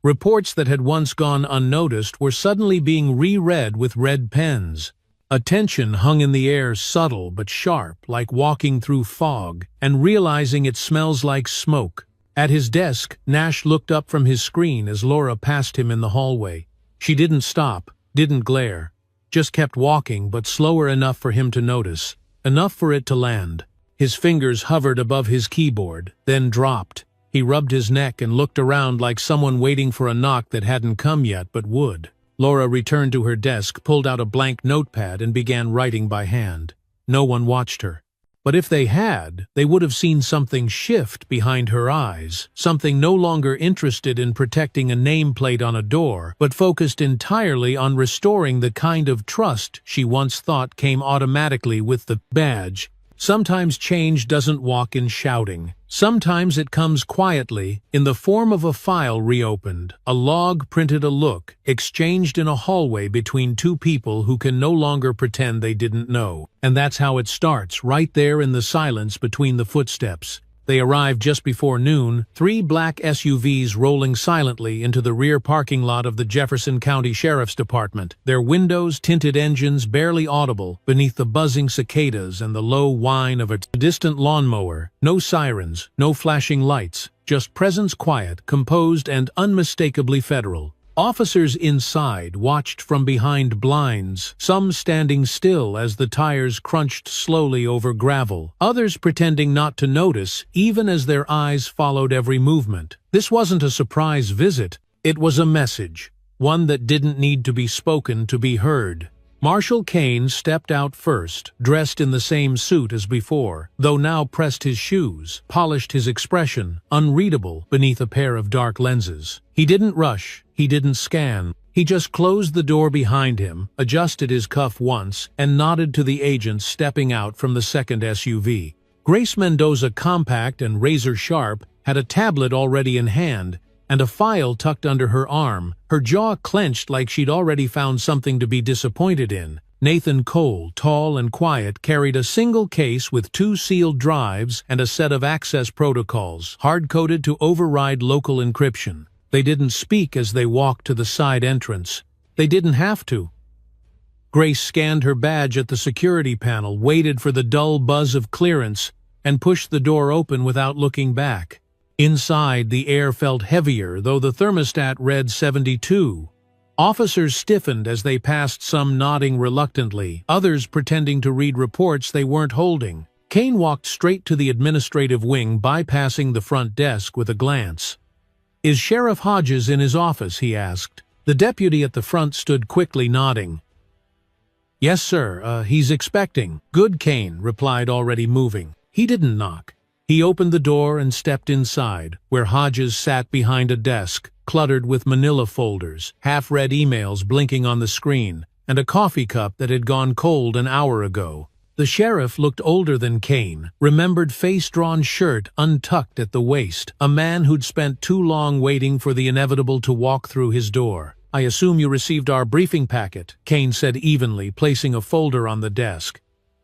S1: Reports that had once gone unnoticed were suddenly being reread with red pens. A tension hung in the air, subtle but sharp, like walking through fog, and realizing it smells like smoke. At his desk, Nash looked up from his screen as Laura passed him in the hallway. She didn't stop, didn't glare, just kept walking, but slower enough for him to notice, enough for it to land. His fingers hovered above his keyboard, then dropped. He rubbed his neck and looked around like someone waiting for a knock that hadn't come yet but would. Laura returned to her desk, pulled out a blank notepad, and began writing by hand. No one watched her. But if they had, they would have seen something shift behind her eyes, something no longer interested in protecting a nameplate on a door, but focused entirely on restoring the kind of trust she once thought came automatically with the badge. Sometimes change doesn't walk in shouting. Sometimes it comes quietly, in the form of a file reopened, a log printed, a look, exchanged in a hallway between two people who can no longer pretend they didn't know. And that's how it starts, right there in the silence between the footsteps. They arrived just before noon, 3 black SUVs rolling silently into the rear parking lot of the Jefferson County Sheriff's Department, their windows, tinted engines barely audible beneath the buzzing cicadas and the low whine of a distant lawnmower. No sirens, no flashing lights, just presence quiet, composed, and unmistakably federal. Officers inside watched from behind blinds, some standing still as the tires crunched slowly over gravel, others pretending not to notice even as their eyes followed every movement. This wasn't a surprise visit, it was a message, one that didn't need to be spoken to be heard. Marshal Kane stepped out first, dressed in the same suit as before, though now pressed his shoes, polished his expression, unreadable beneath a pair of dark lenses. He didn't rush, he didn't scan. He just closed the door behind him, adjusted his cuff once, and nodded to the agents stepping out from the second SUV. Grace Mendoza, compact and razor-sharp, had a tablet already in hand, and a file tucked under her arm, her jaw clenched like she'd already found something to be disappointed in. Nathan Cole, tall and quiet, carried a single case with 2 sealed drives and a set of access protocols, hard-coded to override local encryption. They didn't speak as they walked to the side entrance. They didn't have to. Grace scanned her badge at the security panel, waited for the dull buzz of clearance, and pushed the door open without looking back. Inside, the air felt heavier, though the thermostat read 72. Officers stiffened as they passed, some nodding reluctantly, others pretending to read reports they weren't holding. Kane walked straight to the administrative wing, bypassing the front desk with a glance. "Is Sheriff Hodges in his office?" he asked. The deputy at the front stood quickly, nodding. "Yes, sir, he's expecting." "Good," Kane replied, already moving. He didn't knock. He opened the door and stepped inside, where Hodges sat behind a desk, cluttered with manila folders, half-read emails blinking on the screen, and a coffee cup that had gone cold an hour ago. The sheriff looked older than Kane, remembered face-drawn shirt untucked at the waist, a man who'd spent too long waiting for the inevitable to walk through his door. "I assume you received our briefing packet," Kane said evenly, placing a folder on the desk.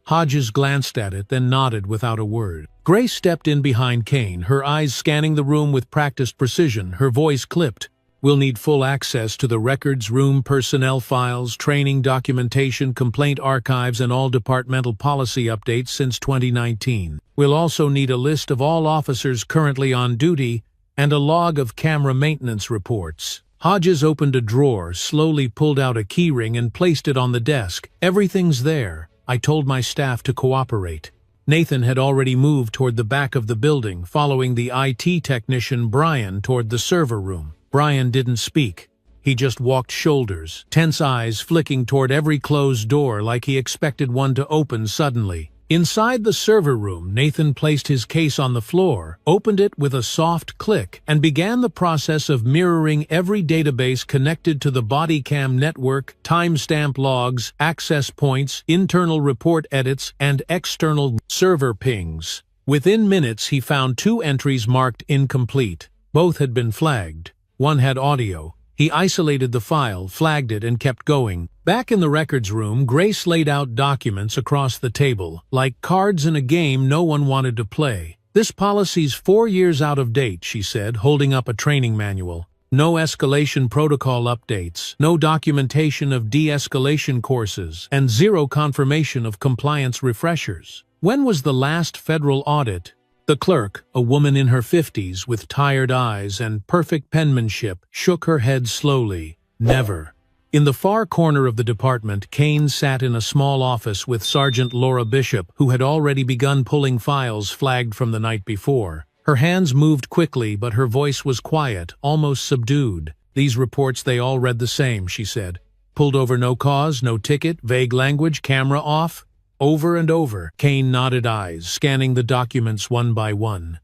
S1: Hodges glanced at it, then nodded without a word. Grace stepped in behind Kane, her eyes scanning the room with practiced precision, her voice clipped. "We'll need full access to the records room, personnel files, training documentation, complaint archives, and all departmental policy updates since 2019. We'll also need a list of all officers currently on duty and a log of camera maintenance reports." Hodges opened a drawer, slowly pulled out a keyring and placed it on the desk. "Everything's there. I told my staff to cooperate." Nathan had already moved toward the back of the building, following the IT technician Brian toward the server room. Brian didn't speak. He just walked shoulders, tense eyes flicking toward every closed door like he expected one to open suddenly. Inside the server room, Nathan placed his case on the floor, opened it with a soft click, and began the process of mirroring every database connected to the body cam network, timestamp logs, access points, internal report edits, and external server pings. Within minutes, he found 2 entries marked incomplete. Both had been flagged. One had audio. He isolated the file, flagged it, and kept going. Back in the records room, Grace laid out documents across the table, like cards in a game no one wanted to play. "This policy's 4 years out of date," she said, holding up a training manual. "No escalation protocol updates, no documentation of de-escalation courses, and 0 confirmation of compliance refreshers. When was the last federal audit?" The clerk, a woman in her 50s with tired eyes and perfect penmanship, shook her head slowly. "Never." In the far corner of the department, Kane sat in a small office with Sergeant Laura Bishop, who had already begun pulling files flagged from the night before. Her hands moved quickly, but her voice was quiet, almost subdued. "These reports, they all read the same," she said. "Pulled over no cause, no ticket, vague language, camera off." Over and over, Kane nodded eyes, scanning the documents one by one.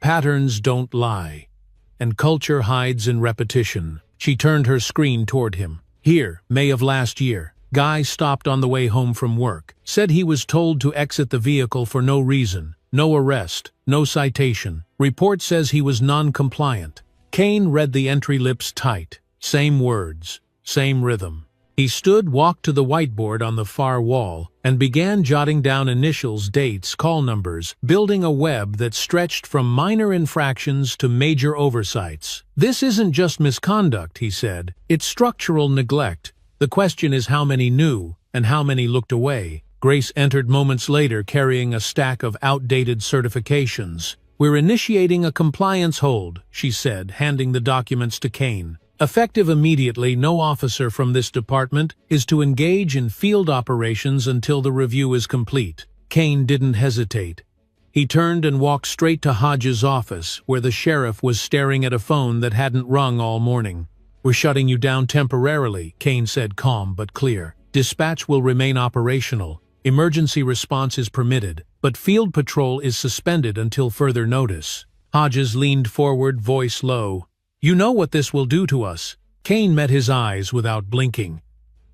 S1: "Patterns don't lie, and culture hides in repetition." She turned her screen toward him. "Here, May of last year. Guy stopped on the way home from work. Said he was told to exit the vehicle for no reason. No arrest, no citation. Report says he was non-compliant." Kane read the entry, lips tight. Same words, same rhythm. He stood, walked to the whiteboard on the far wall, and began jotting down initials, dates, call numbers, building a web that stretched from minor infractions to major oversights. "This isn't just misconduct," he said. "It's structural neglect. The question is how many knew, and how many looked away." Grace entered moments later carrying a stack of outdated certifications. "We're initiating a compliance hold," she said, handing the documents to Kane. "Effective immediately, no officer from this department is to engage in field operations until the review is complete." Kane didn't hesitate. He turned and walked straight to Hodges' office, where the sheriff was staring at a phone that hadn't rung all morning. "We're shutting you down temporarily," Kane said, calm but clear. "Dispatch will remain operational. Emergency response is permitted, but field patrol is suspended until further notice." Hodges leaned forward, voice low. "You know what this will do to us." Kane met his eyes without blinking.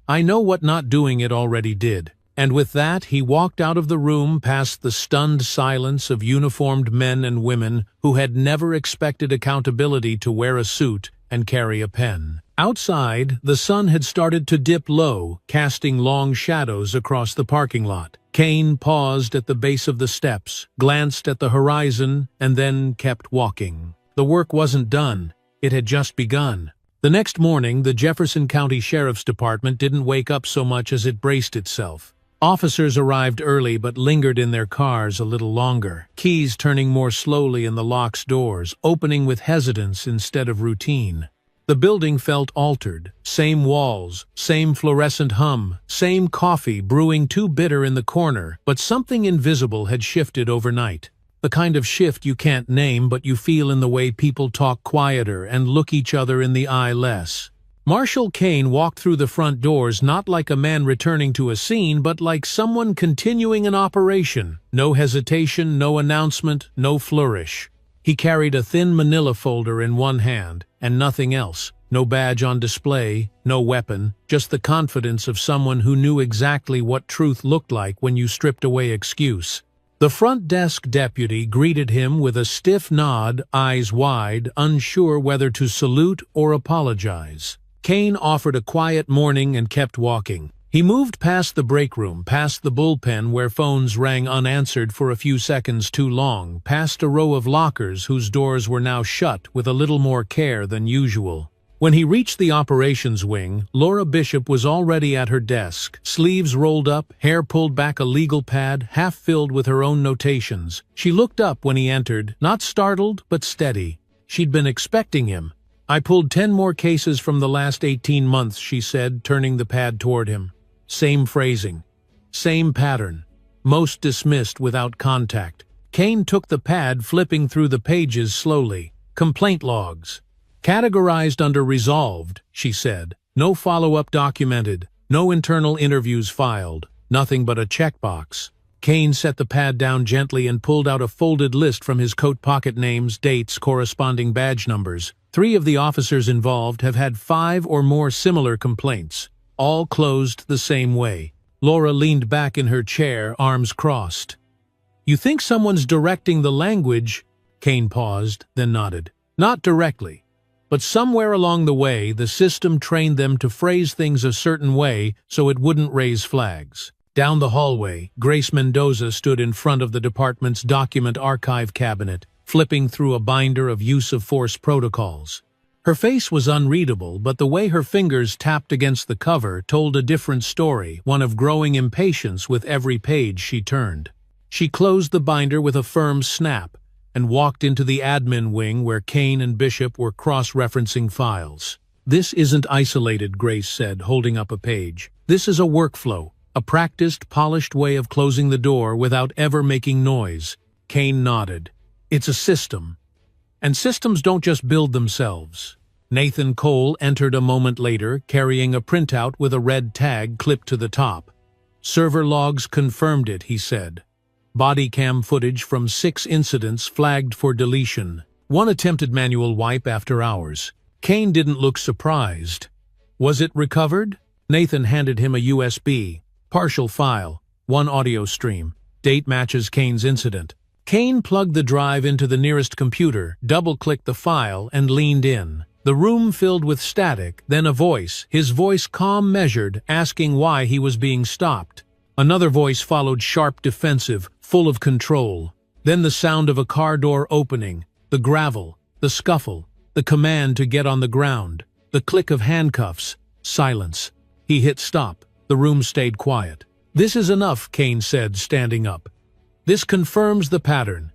S1: "I know what not doing it already did." And with that, he walked out of the room past the stunned silence of uniformed men and women who had never expected accountability to wear a suit and carry a pen. Outside, the sun had started to dip low, casting long shadows across the parking lot. Kane paused at the base of the steps, glanced at the horizon, and then kept walking. The work wasn't done. It had just begun. The next morning, the Jefferson County Sheriff's Department didn't wake up so much as it braced itself. Officers arrived early but lingered in their cars a little longer, keys turning more slowly in the lock's doors, opening with hesitance instead of routine. The building felt altered. Same walls, same fluorescent hum, same coffee brewing too bitter in the corner, but something invisible had shifted overnight. The kind of shift you can't name but you feel in the way people talk quieter and look each other in the eye less. Marshal Kane walked through the front doors not like a man returning to a scene but like someone continuing an operation. No hesitation, no announcement, no flourish. He carried a thin manila folder in one hand, and nothing else. No badge on display, no weapon, just the confidence of someone who knew exactly what truth looked like when you stripped away excuse. The front desk deputy greeted him with a stiff nod, eyes wide, unsure whether to salute or apologize. Kane offered a quiet morning and kept walking. He moved past the break room, past the bullpen where phones rang unanswered for a few seconds too long, past a row of lockers whose doors were now shut with a little more care than usual. When he reached the operations wing, Laura Bishop was already at her desk, sleeves rolled up, hair pulled back, a legal pad, half filled with her own notations. She looked up when he entered, not startled, but steady. She'd been expecting him. "I pulled 10 more cases from the last 18 months, she said, turning the pad toward him. Same phrasing. Same pattern. Most dismissed without contact. Kane took the pad, flipping through the pages slowly. Complaint logs. Categorized under resolved, she said. No follow-up documented. No internal interviews filed. Nothing but a checkbox. Kane set the pad down gently and pulled out a folded list from his coat pocket, names, dates, corresponding badge numbers. 3 of the officers involved have had 5 or more similar complaints. All closed the same way. Laura leaned back in her chair, arms crossed. "You think someone's directing the language?" Kane paused, then nodded. "Not directly. But somewhere along the way, the system trained them to phrase things a certain way so it wouldn't raise flags." Down the hallway, Grace Mendoza stood in front of the department's document archive cabinet, flipping through a binder of use-of-force protocols. Her face was unreadable, but the way her fingers tapped against the cover told a different story, one of growing impatience with every page she turned. She closed the binder with a firm snap and walked into the admin wing where Kane and Bishop were cross-referencing files. "This isn't isolated," Grace said, holding up a page. "This is a workflow, a practiced, polished way of closing the door without ever making noise." Kane nodded. "It's a system. And systems don't just build themselves." Nathan Cole entered a moment later, carrying a printout with a red tag clipped to the top. "Server logs confirmed it," he said. Body cam footage from 6 incidents flagged for deletion. 1 attempted manual wipe after hours. Kane didn't look surprised. "Was it recovered?" Nathan handed him a USB. "Partial file. 1 audio stream. Date matches Kane's incident." Kane plugged the drive into the nearest computer, double-clicked the file, and leaned in. The room filled with static, then a voice, his voice calm measured, asking why he was being stopped. Another voice followed, sharp, defensive, full of control. Then the sound of a car door opening, the gravel, the scuffle, the command to get on the ground, the click of handcuffs, silence. He hit stop. The room stayed quiet. "This is enough," Kane said, standing up. "This confirms the pattern.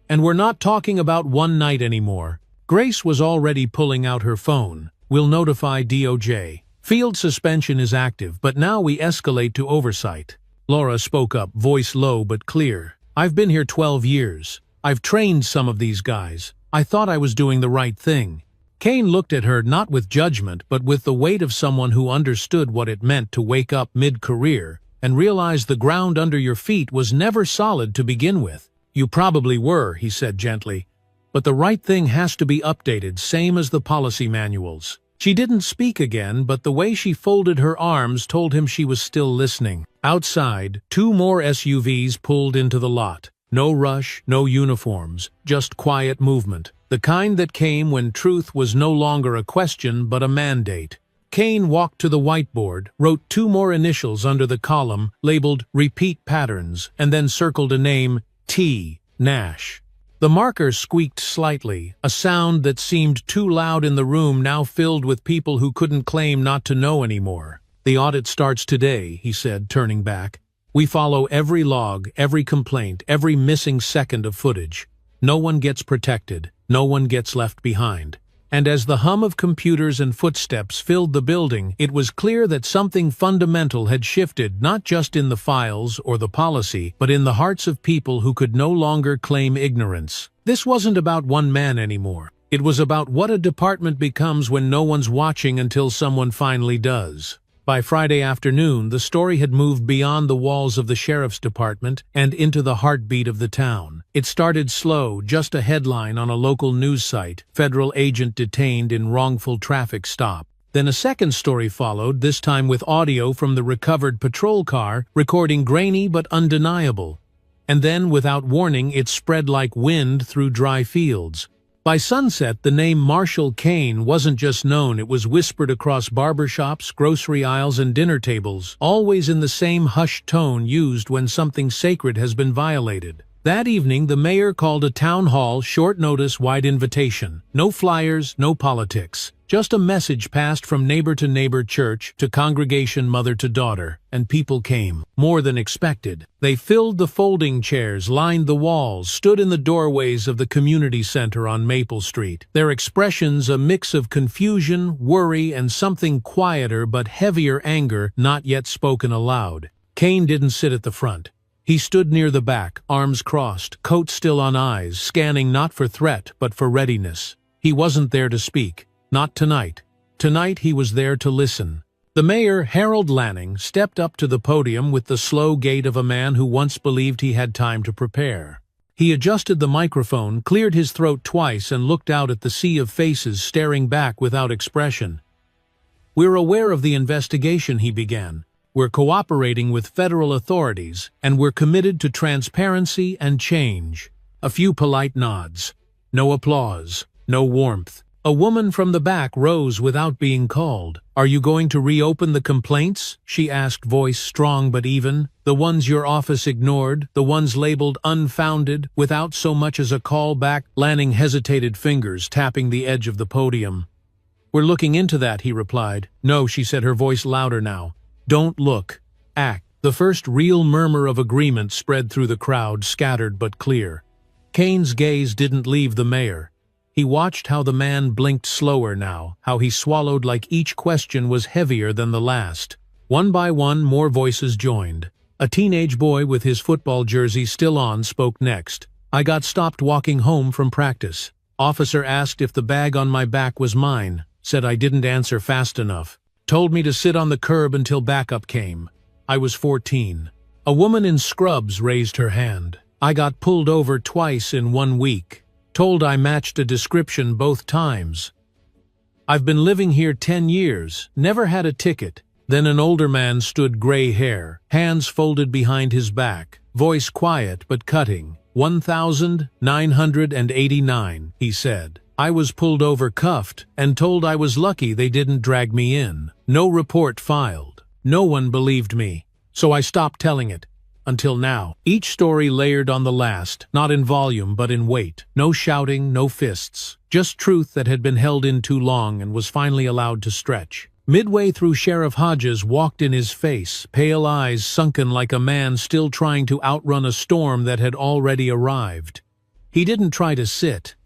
S1: And we're not talking about one night anymore." Grace was already pulling out her phone. "We'll notify DOJ. Field suspension is active, but now we escalate to oversight." Laura spoke up, voice low but clear. "I've been here 12 years. I've trained some of these guys. I thought I was doing the right thing." Kane looked at her not with judgment but with the weight of someone who understood what it meant to wake up mid-career and realize the ground under your feet was never solid to begin with. "You probably were," he said gently. "But the right thing has to be updated, same as the policy manuals." She didn't speak again, but the way she folded her arms told him she was still listening. Outside, 2 more SUVs pulled into the lot. No rush, no uniforms, just quiet movement. The kind that came when truth was no longer a question but a mandate. Kane walked to the whiteboard, wrote 2 more initials under the column, labeled Repeat Patterns, and then circled a name, T. Nash. The marker squeaked slightly, a sound that seemed too loud in the room now filled with people who couldn't claim not to know anymore. "The audit starts today," he said, turning back. "We follow every log, every complaint, every missing second of footage. No one gets protected, no one gets left behind." And as the hum of computers and footsteps filled the building, it was clear that something fundamental had shifted, not just in the files or the policy, but in the hearts of people who could no longer claim ignorance. This wasn't about one man anymore. It was about what a department becomes when no one's watching until someone finally does. By Friday afternoon, the story had moved beyond the walls of the sheriff's department and into the heartbeat of the town. It started slow, just a headline on a local news site, "Federal agent detained in wrongful traffic stop." Then a second story followed, this time with audio from the recovered patrol car, recording grainy but undeniable. And then, without warning, it spread like wind through dry fields. By sunset, the name Marshall Kane wasn't just known, it was whispered across barbershops, grocery aisles, and dinner tables, always in the same hushed tone used when something sacred has been violated. That evening, the mayor called a town hall, short notice, wide invitation. No flyers, no politics. Just a message passed from neighbor to neighbor, church to congregation, mother to daughter. And people came, more than expected. They filled the folding chairs, lined the walls, stood in the doorways of the community center on Maple Street. Their expressions a mix of confusion, worry, and something quieter but heavier anger not yet spoken aloud. Kane didn't sit at the front. He stood near the back, arms crossed, coat still on eyes, scanning not for threat but for readiness. He wasn't there to speak. Not tonight. Tonight he was there to listen. The mayor, Harold Lanning, stepped up to the podium with the slow gait of a man who once believed he had time to prepare. He adjusted the microphone, cleared his throat twice, and looked out at the sea of faces staring back without expression. "We're aware of the investigation," he began. "We're cooperating with federal authorities, and we're committed to transparency and change." A few polite nods. No applause. No warmth. A woman from the back rose without being called. "Are you going to reopen the complaints?" she asked, voice strong but even. "The ones your office ignored, the ones labeled unfounded, without so much as a call back?" Lanning hesitated, fingers tapping the edge of the podium. "We're looking into that," he replied. "No," she said, her voice louder now. "Don't look. Act." The first real murmur of agreement spread through the crowd, scattered but clear. Kane's gaze didn't leave the mayor. He watched how the man blinked slower now, how he swallowed like each question was heavier than the last. One by one, more voices joined. A teenage boy with his football jersey still on spoke next. "I got stopped walking home from practice. Officer asked if the bag on my back was mine. Said I didn't answer fast enough. Told me to sit on the curb until backup came. I was 14. A woman in scrubs raised her hand. "I got pulled over twice in 1 week. Told I matched a description both times. I've been living here 10 years, never had a ticket." Then an older man stood, gray hair, hands folded behind his back, voice quiet but cutting. 1989, he said. I was pulled over cuffed and told I was lucky they didn't drag me in. No report filed. No one believed me. So I stopped telling it. Until now. Each story layered on the last, not in volume but in weight. No shouting, no fists. Just truth that had been held in too long and was finally allowed to stretch. Midway through, Sheriff Hodges walked in his face, pale eyes sunken like a man still trying to outrun a storm that had already arrived. He didn't try to sit.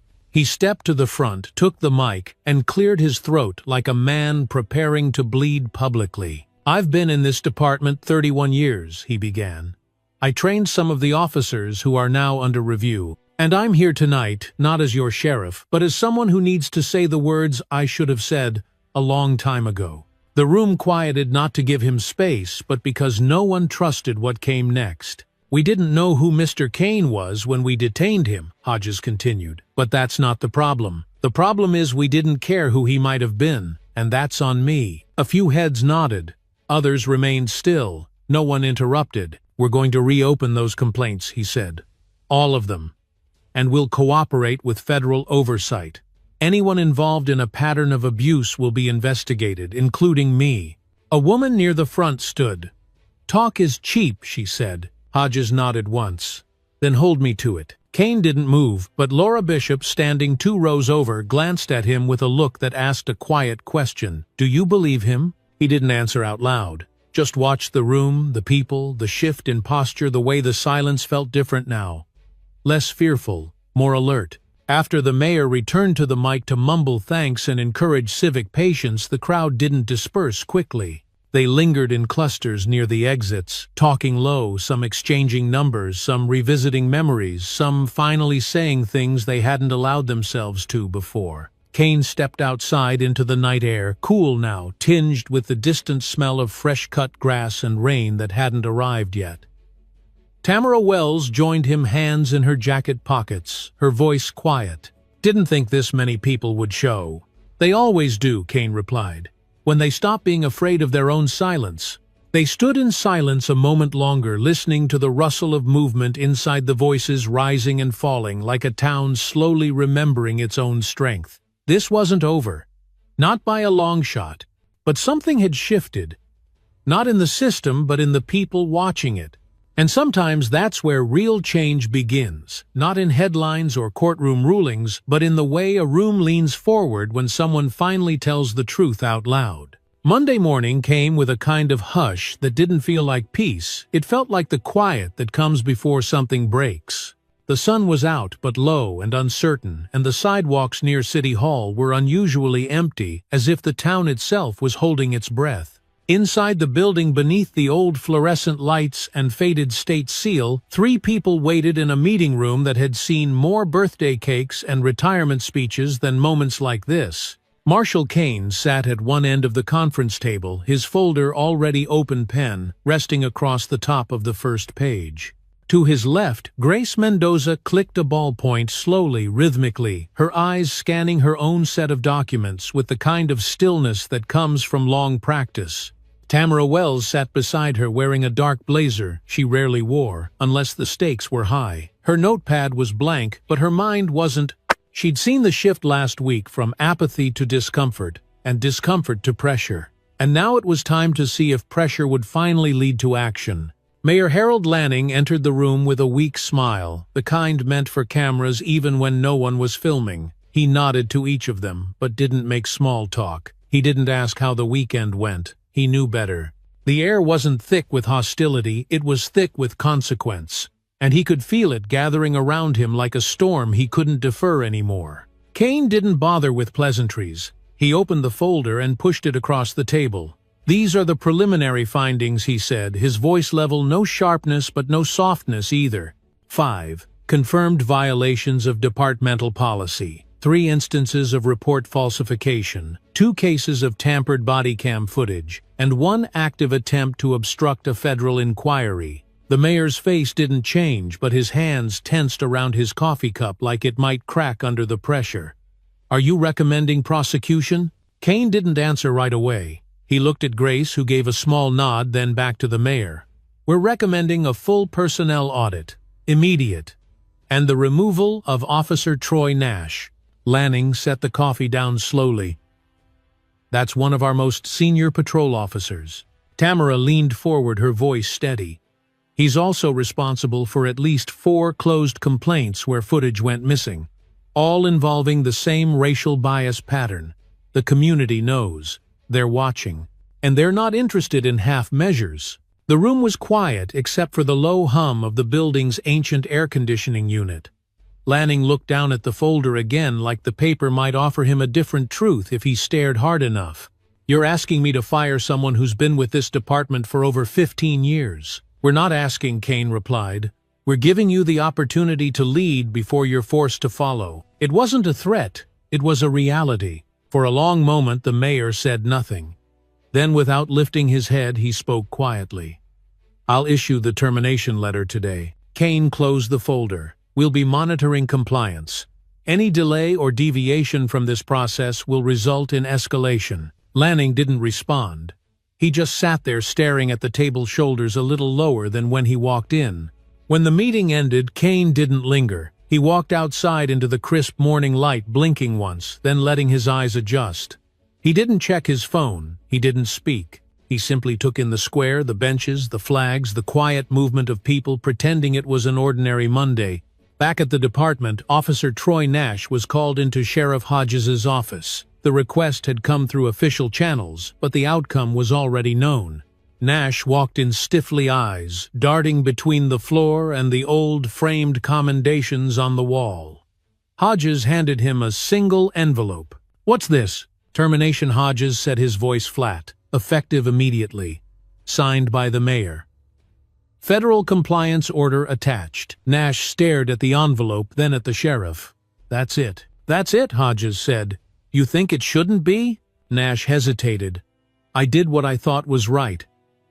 S1: He stepped to the front, took the mic, and cleared his throat like a man preparing to bleed publicly. "I've been in this department 31 years, he began. "I trained some of the officers who are now under review, and I'm here tonight, not as your sheriff, but as someone who needs to say the words I should have said a long time ago." The room quieted, not to give him space, but because no one trusted what came next. "We didn't know who Mr. Kane was when we detained him," Hodges continued. "But that's not the problem. The problem is we didn't care who he might have been, and that's on me." A few heads nodded. Others remained still. No one interrupted. "We're going to reopen those complaints," he said. "All of them. And we'll cooperate with federal oversight. Anyone involved in a pattern of abuse will be investigated, including me." A woman near the front stood. "Talk is cheap," she said. Hodges nodded once. "Then hold me to it." Kane didn't move, but Laura Bishop, standing 2 rows over, glanced at him with a look that asked a quiet question. "Do you believe him?" He didn't answer out loud. Just watched the room, the people, the shift in posture, the way the silence felt different now. Less fearful, more alert. After the mayor returned to the mic to mumble thanks and encourage civic patience, the crowd didn't disperse quickly. They lingered in clusters near the exits, talking low, some exchanging numbers, some revisiting memories, some finally saying things they hadn't allowed themselves to before. Kane stepped outside into the night air, cool now, tinged with the distant smell of fresh-cut grass and rain that hadn't arrived yet. Tamara Wells joined him, hands in her jacket pockets, her voice quiet. "Didn't think this many people would show." "They always do," Kane replied, "when they stop being afraid of their own silence." They stood in silence a moment longer, listening to the rustle of movement inside, the voices rising and falling, like a town slowly remembering its own strength. This wasn't over. Not by a long shot. But something had shifted. Not in the system, but in the people watching it. And sometimes that's where real change begins. Not in headlines or courtroom rulings, but in the way a room leans forward when someone finally tells the truth out loud. Monday morning came with a kind of hush that didn't feel like peace. It felt like the quiet that comes before something breaks. The sun was out, but low and uncertain, and the sidewalks near City Hall were unusually empty, as if the town itself was holding its breath. Inside the building, beneath the old fluorescent lights and faded state seal, 3 people waited in a meeting room that had seen more birthday cakes and retirement speeches than moments like this. Marshall Kane sat at one end of the conference table, his folder already open, pen resting across the top of the first page. To his left, Grace Mendoza clicked a ballpoint slowly, rhythmically, her eyes scanning her own set of documents with the kind of stillness that comes from long practice. Tamara Wells sat beside her, wearing a dark blazer she rarely wore, unless the stakes were high. Her notepad was blank, but her mind wasn't. She'd seen the shift last week from apathy to discomfort, and discomfort to pressure. And now it was time to see if pressure would finally lead to action. Mayor Harold Lanning entered the room with a weak smile, the kind meant for cameras even when no one was filming. He nodded to each of them, but didn't make small talk. He didn't ask how the weekend went. He knew better. The air wasn't thick with hostility, it was thick with consequence. And he could feel it gathering around him like a storm he couldn't defer anymore. Kane didn't bother with pleasantries. He opened the folder and pushed it across the table. "These are the preliminary findings," he said, his voice level, no sharpness but no softness either. 5. Confirmed violations of departmental policy. 3 instances of report falsification. 2 cases of tampered body cam footage. And 1 active attempt to obstruct a federal inquiry. The mayor's face didn't change, but his hands tensed around his coffee cup like it might crack under the pressure. "Are you recommending prosecution?" Kane didn't answer right away. He looked at Grace, who gave a small nod, then back to the mayor. "We're recommending a full personnel audit. Immediate. And the removal of Officer Troy Nash." Lanning set the coffee down slowly. "That's one of our most senior patrol officers." Tamara leaned forward, her voice steady. "He's also responsible for at least 4 closed complaints where footage went missing, all involving the same racial bias pattern. The community knows. They're watching. And they're not interested in half measures." The room was quiet except for the low hum of the building's ancient air conditioning unit. Lanning looked down at the folder again, like the paper might offer him a different truth if he stared hard enough. "You're asking me to fire someone who's been with this department for over 15 years. "We're not asking," Kane replied. "We're giving you the opportunity to lead before you're forced to follow." It wasn't a threat, it was a reality. For a long moment the mayor said nothing. Then, without lifting his head, he spoke quietly. "I'll issue the termination letter today." Kane closed the folder. "We'll be monitoring compliance. Any delay or deviation from this process will result in escalation." Lanning didn't respond. He just sat there staring at the table's shoulders a little lower than when he walked in. When the meeting ended, Kane didn't linger. He walked outside into the crisp morning light, blinking once, then letting his eyes adjust. He didn't check his phone. He didn't speak. He simply took in the square, the benches, the flags, the quiet movement of people, pretending it was an ordinary Monday. Back at the department, Officer Troy Nash was called into Sheriff Hodges's office. The request had come through official channels, but the outcome was already known. Nash walked in stiffly, eyes darting between the floor and the old framed commendations on the wall. Hodges handed him a single envelope. "What's this?" "Termination," Hodges said, his voice flat. "Effective immediately. Signed by the mayor. Federal compliance order attached." Nash stared at the envelope, then at the sheriff. "That's it." "That's it," Hodges said. "You think it shouldn't be?" Nash hesitated. "I did what I thought was right.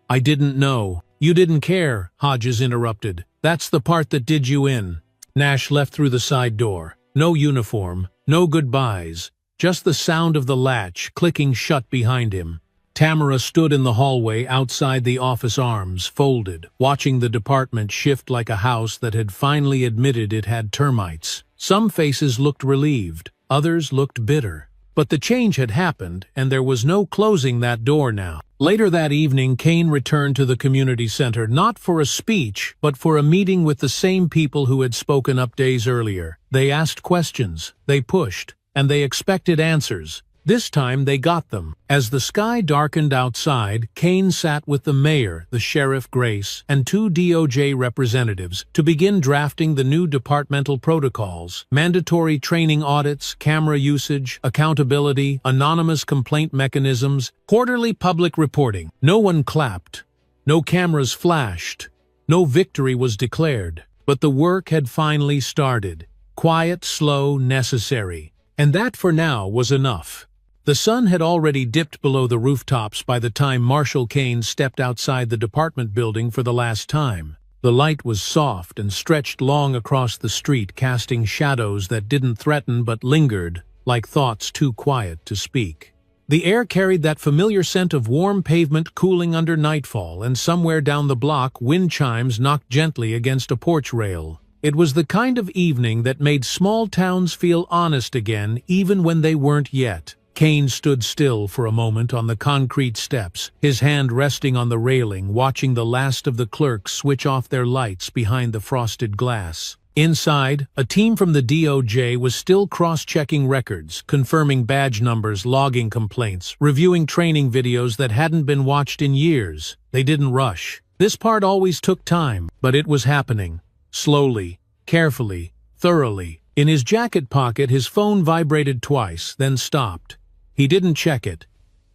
S1: I didn't know." "You didn't care," Hodges interrupted. "That's the part that did you in." Nash left through the side door. No uniform, no goodbyes, just the sound of the latch clicking shut behind him. Tamara stood in the hallway outside the office, arms folded, watching the department shift like a house that had finally admitted it had termites. Some faces looked relieved, others looked bitter. But the change had happened, and there was no closing that door now. Later that evening, Kane returned to the community center, not for a speech, but for a meeting with the same people who had spoken up days earlier. They asked questions, they pushed, and they expected answers. This time they got them. As the sky darkened outside, Kane sat with the mayor, the sheriff Grace, and 2 DOJ representatives to begin drafting the new departmental protocols: mandatory training audits, camera usage, accountability, anonymous complaint mechanisms, quarterly public reporting. No one clapped. No cameras flashed. No victory was declared. But the work had finally started. Quiet, slow, necessary. And that for now was enough. The sun had already dipped below the rooftops by the time Marshal Kane stepped outside the department building for the last time. The light was soft and stretched long across the street, casting shadows that didn't threaten but lingered, like thoughts too quiet to speak. The air carried that familiar scent of warm pavement cooling under nightfall, and somewhere down the block, wind chimes knocked gently against a porch rail. It was the kind of evening that made small towns feel honest again, even when they weren't yet. Kane stood still for a moment on the concrete steps, his hand resting on the railing, watching the last of the clerks switch off their lights behind the frosted glass. Inside, a team from the DOJ was still cross-checking records, confirming badge numbers, logging complaints, reviewing training videos that hadn't been watched in years. They didn't rush. This part always took time, but it was happening. Slowly, carefully, thoroughly. In his jacket pocket, his phone vibrated twice, then stopped. He didn't check it.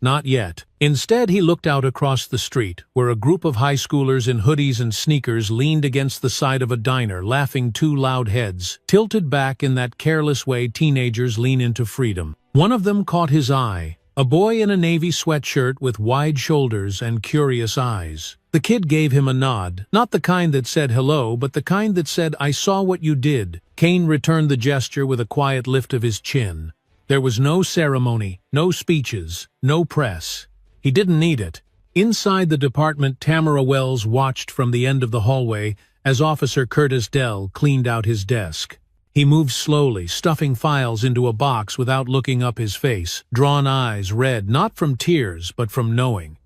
S1: Not yet. Instead, he looked out across the street, where a group of high schoolers in hoodies and sneakers leaned against the side of a diner, laughing, 2 loud heads, tilted back in that careless way teenagers lean into freedom. One of them caught his eye, a boy in a navy sweatshirt with wide shoulders and curious eyes. The kid gave him a nod, not the kind that said hello, but the kind that said, "I saw what you did." Kane returned the gesture with a quiet lift of his chin. There was no ceremony, no speeches, no press. He didn't need it. Inside the department, Tamara Wells watched from the end of the hallway as Officer Curtis Dell cleaned out his desk. He moved slowly, stuffing files into a box without looking up, his face, drawn eyes red, not from tears, but from knowing.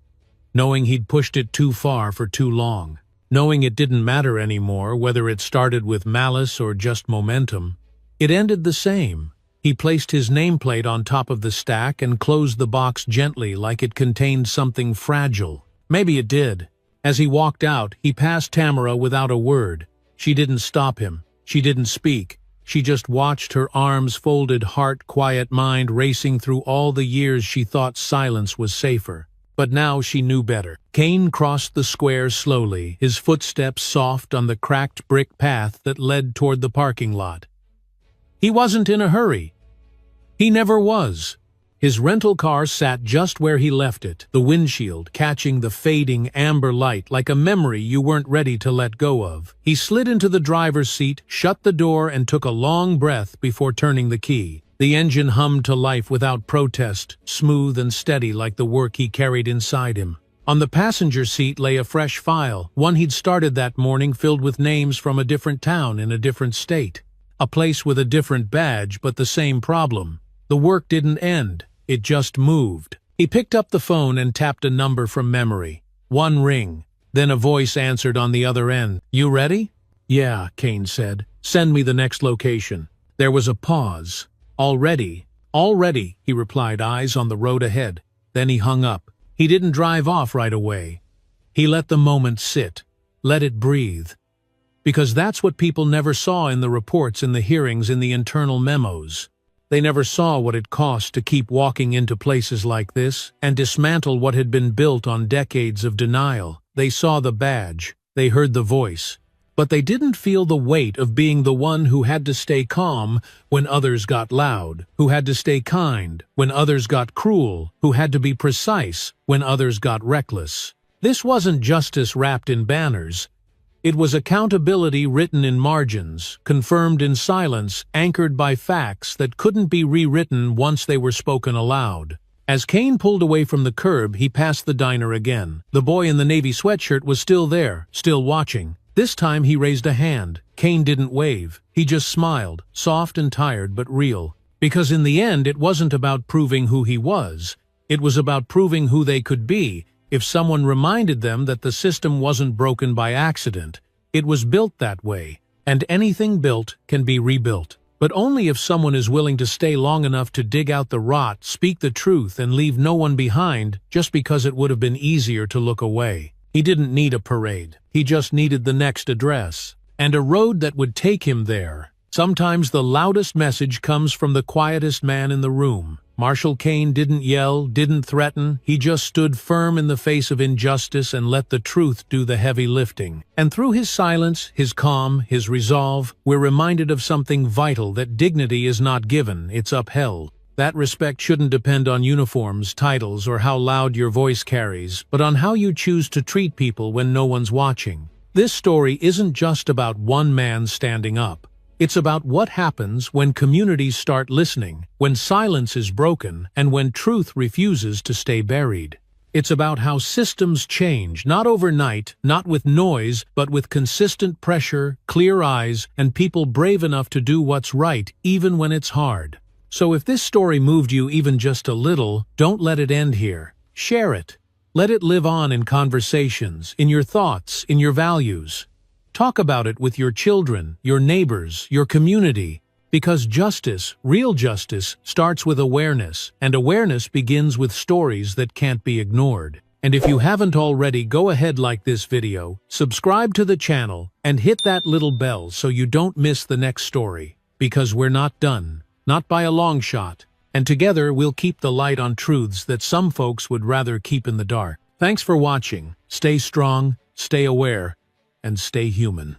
S1: Knowing he'd pushed it too far for too long. Knowing it didn't matter anymore whether it started with malice or just momentum. It ended the same. He placed his nameplate on top of the stack and closed the box gently like it contained something fragile. Maybe it did. As he walked out, he passed Tamara without a word. She didn't stop him. She didn't speak. She just watched, her arms folded, heart quiet, mind racing through all the years she thought silence was safer. But now she knew better. Kane crossed the square slowly, his footsteps soft on the cracked brick path that led toward the parking lot. He wasn't in a hurry. He never was. His rental car sat just where he left it, the windshield catching the fading amber light like a memory you weren't ready to let go of. He slid into the driver's seat, shut the door, and took a long breath before turning the key. The engine hummed to life without protest, smooth and steady like the work he carried inside him. On the passenger seat lay a fresh file, one he'd started that morning, filled with names from a different town in a different state. A place with a different badge, but the same problem. The work didn't end. It just moved. He picked up the phone and tapped a number from memory. One ring. Then a voice answered on the other end. "You ready?" "Yeah," Kane said. "Send me the next location." There was a pause. "Already?" "Already," he replied, eyes on the road ahead. Then he hung up. He didn't drive off right away. He let the moment sit. Let it breathe. Because that's what people never saw in the reports, in the hearings, in the internal memos. They never saw what it cost to keep walking into places like this and dismantle what had been built on decades of denial. They saw the badge. They heard the voice. But they didn't feel the weight of being the one who had to stay calm when others got loud, who had to stay kind when others got cruel, who had to be precise when others got reckless. This wasn't justice wrapped in banners. It was accountability written in margins, confirmed in silence, anchored by facts that couldn't be rewritten once they were spoken aloud. As Kane pulled away from the curb, he passed the diner again. The boy in the navy sweatshirt was still there, still watching. This time he raised a hand. Kane didn't wave. He just smiled, soft and tired but real. Because in the end it wasn't about proving who he was. It was about proving who they could be. If someone reminded them that the system wasn't broken by accident, it was built that way, and anything built can be rebuilt. But only if someone is willing to stay long enough to dig out the rot, speak the truth, and leave no one behind just because it would have been easier to look away. He didn't need a parade. He just needed the next address, and a road that would take him there. Sometimes the loudest message comes from the quietest man in the room. Marshal Kane didn't yell, didn't threaten. He just stood firm in the face of injustice and let the truth do the heavy lifting. And through his silence, his calm, his resolve, we're reminded of something vital, that dignity is not given, it's upheld. That respect shouldn't depend on uniforms, titles, or how loud your voice carries, but on how you choose to treat people when no one's watching. This story isn't just about one man standing up. It's about what happens when communities start listening, when silence is broken, and when truth refuses to stay buried. It's about how systems change, not overnight, not with noise, but with consistent pressure, clear eyes, and people brave enough to do what's right, even when it's hard. So if this story moved you even just a little, don't let it end here. Share it. Let it live on in conversations, in your thoughts, in your values. Talk about it with your children, your neighbors, your community, because justice, real justice, starts with awareness, and awareness begins with stories that can't be ignored. And if you haven't already, go ahead, like this video, subscribe to the channel, and hit that little bell so you don't miss the next story. Because we're not done, not by a long shot, and together we'll keep the light on truths that some folks would rather keep in the dark. Thanks for watching. Stay strong, stay aware, and stay human.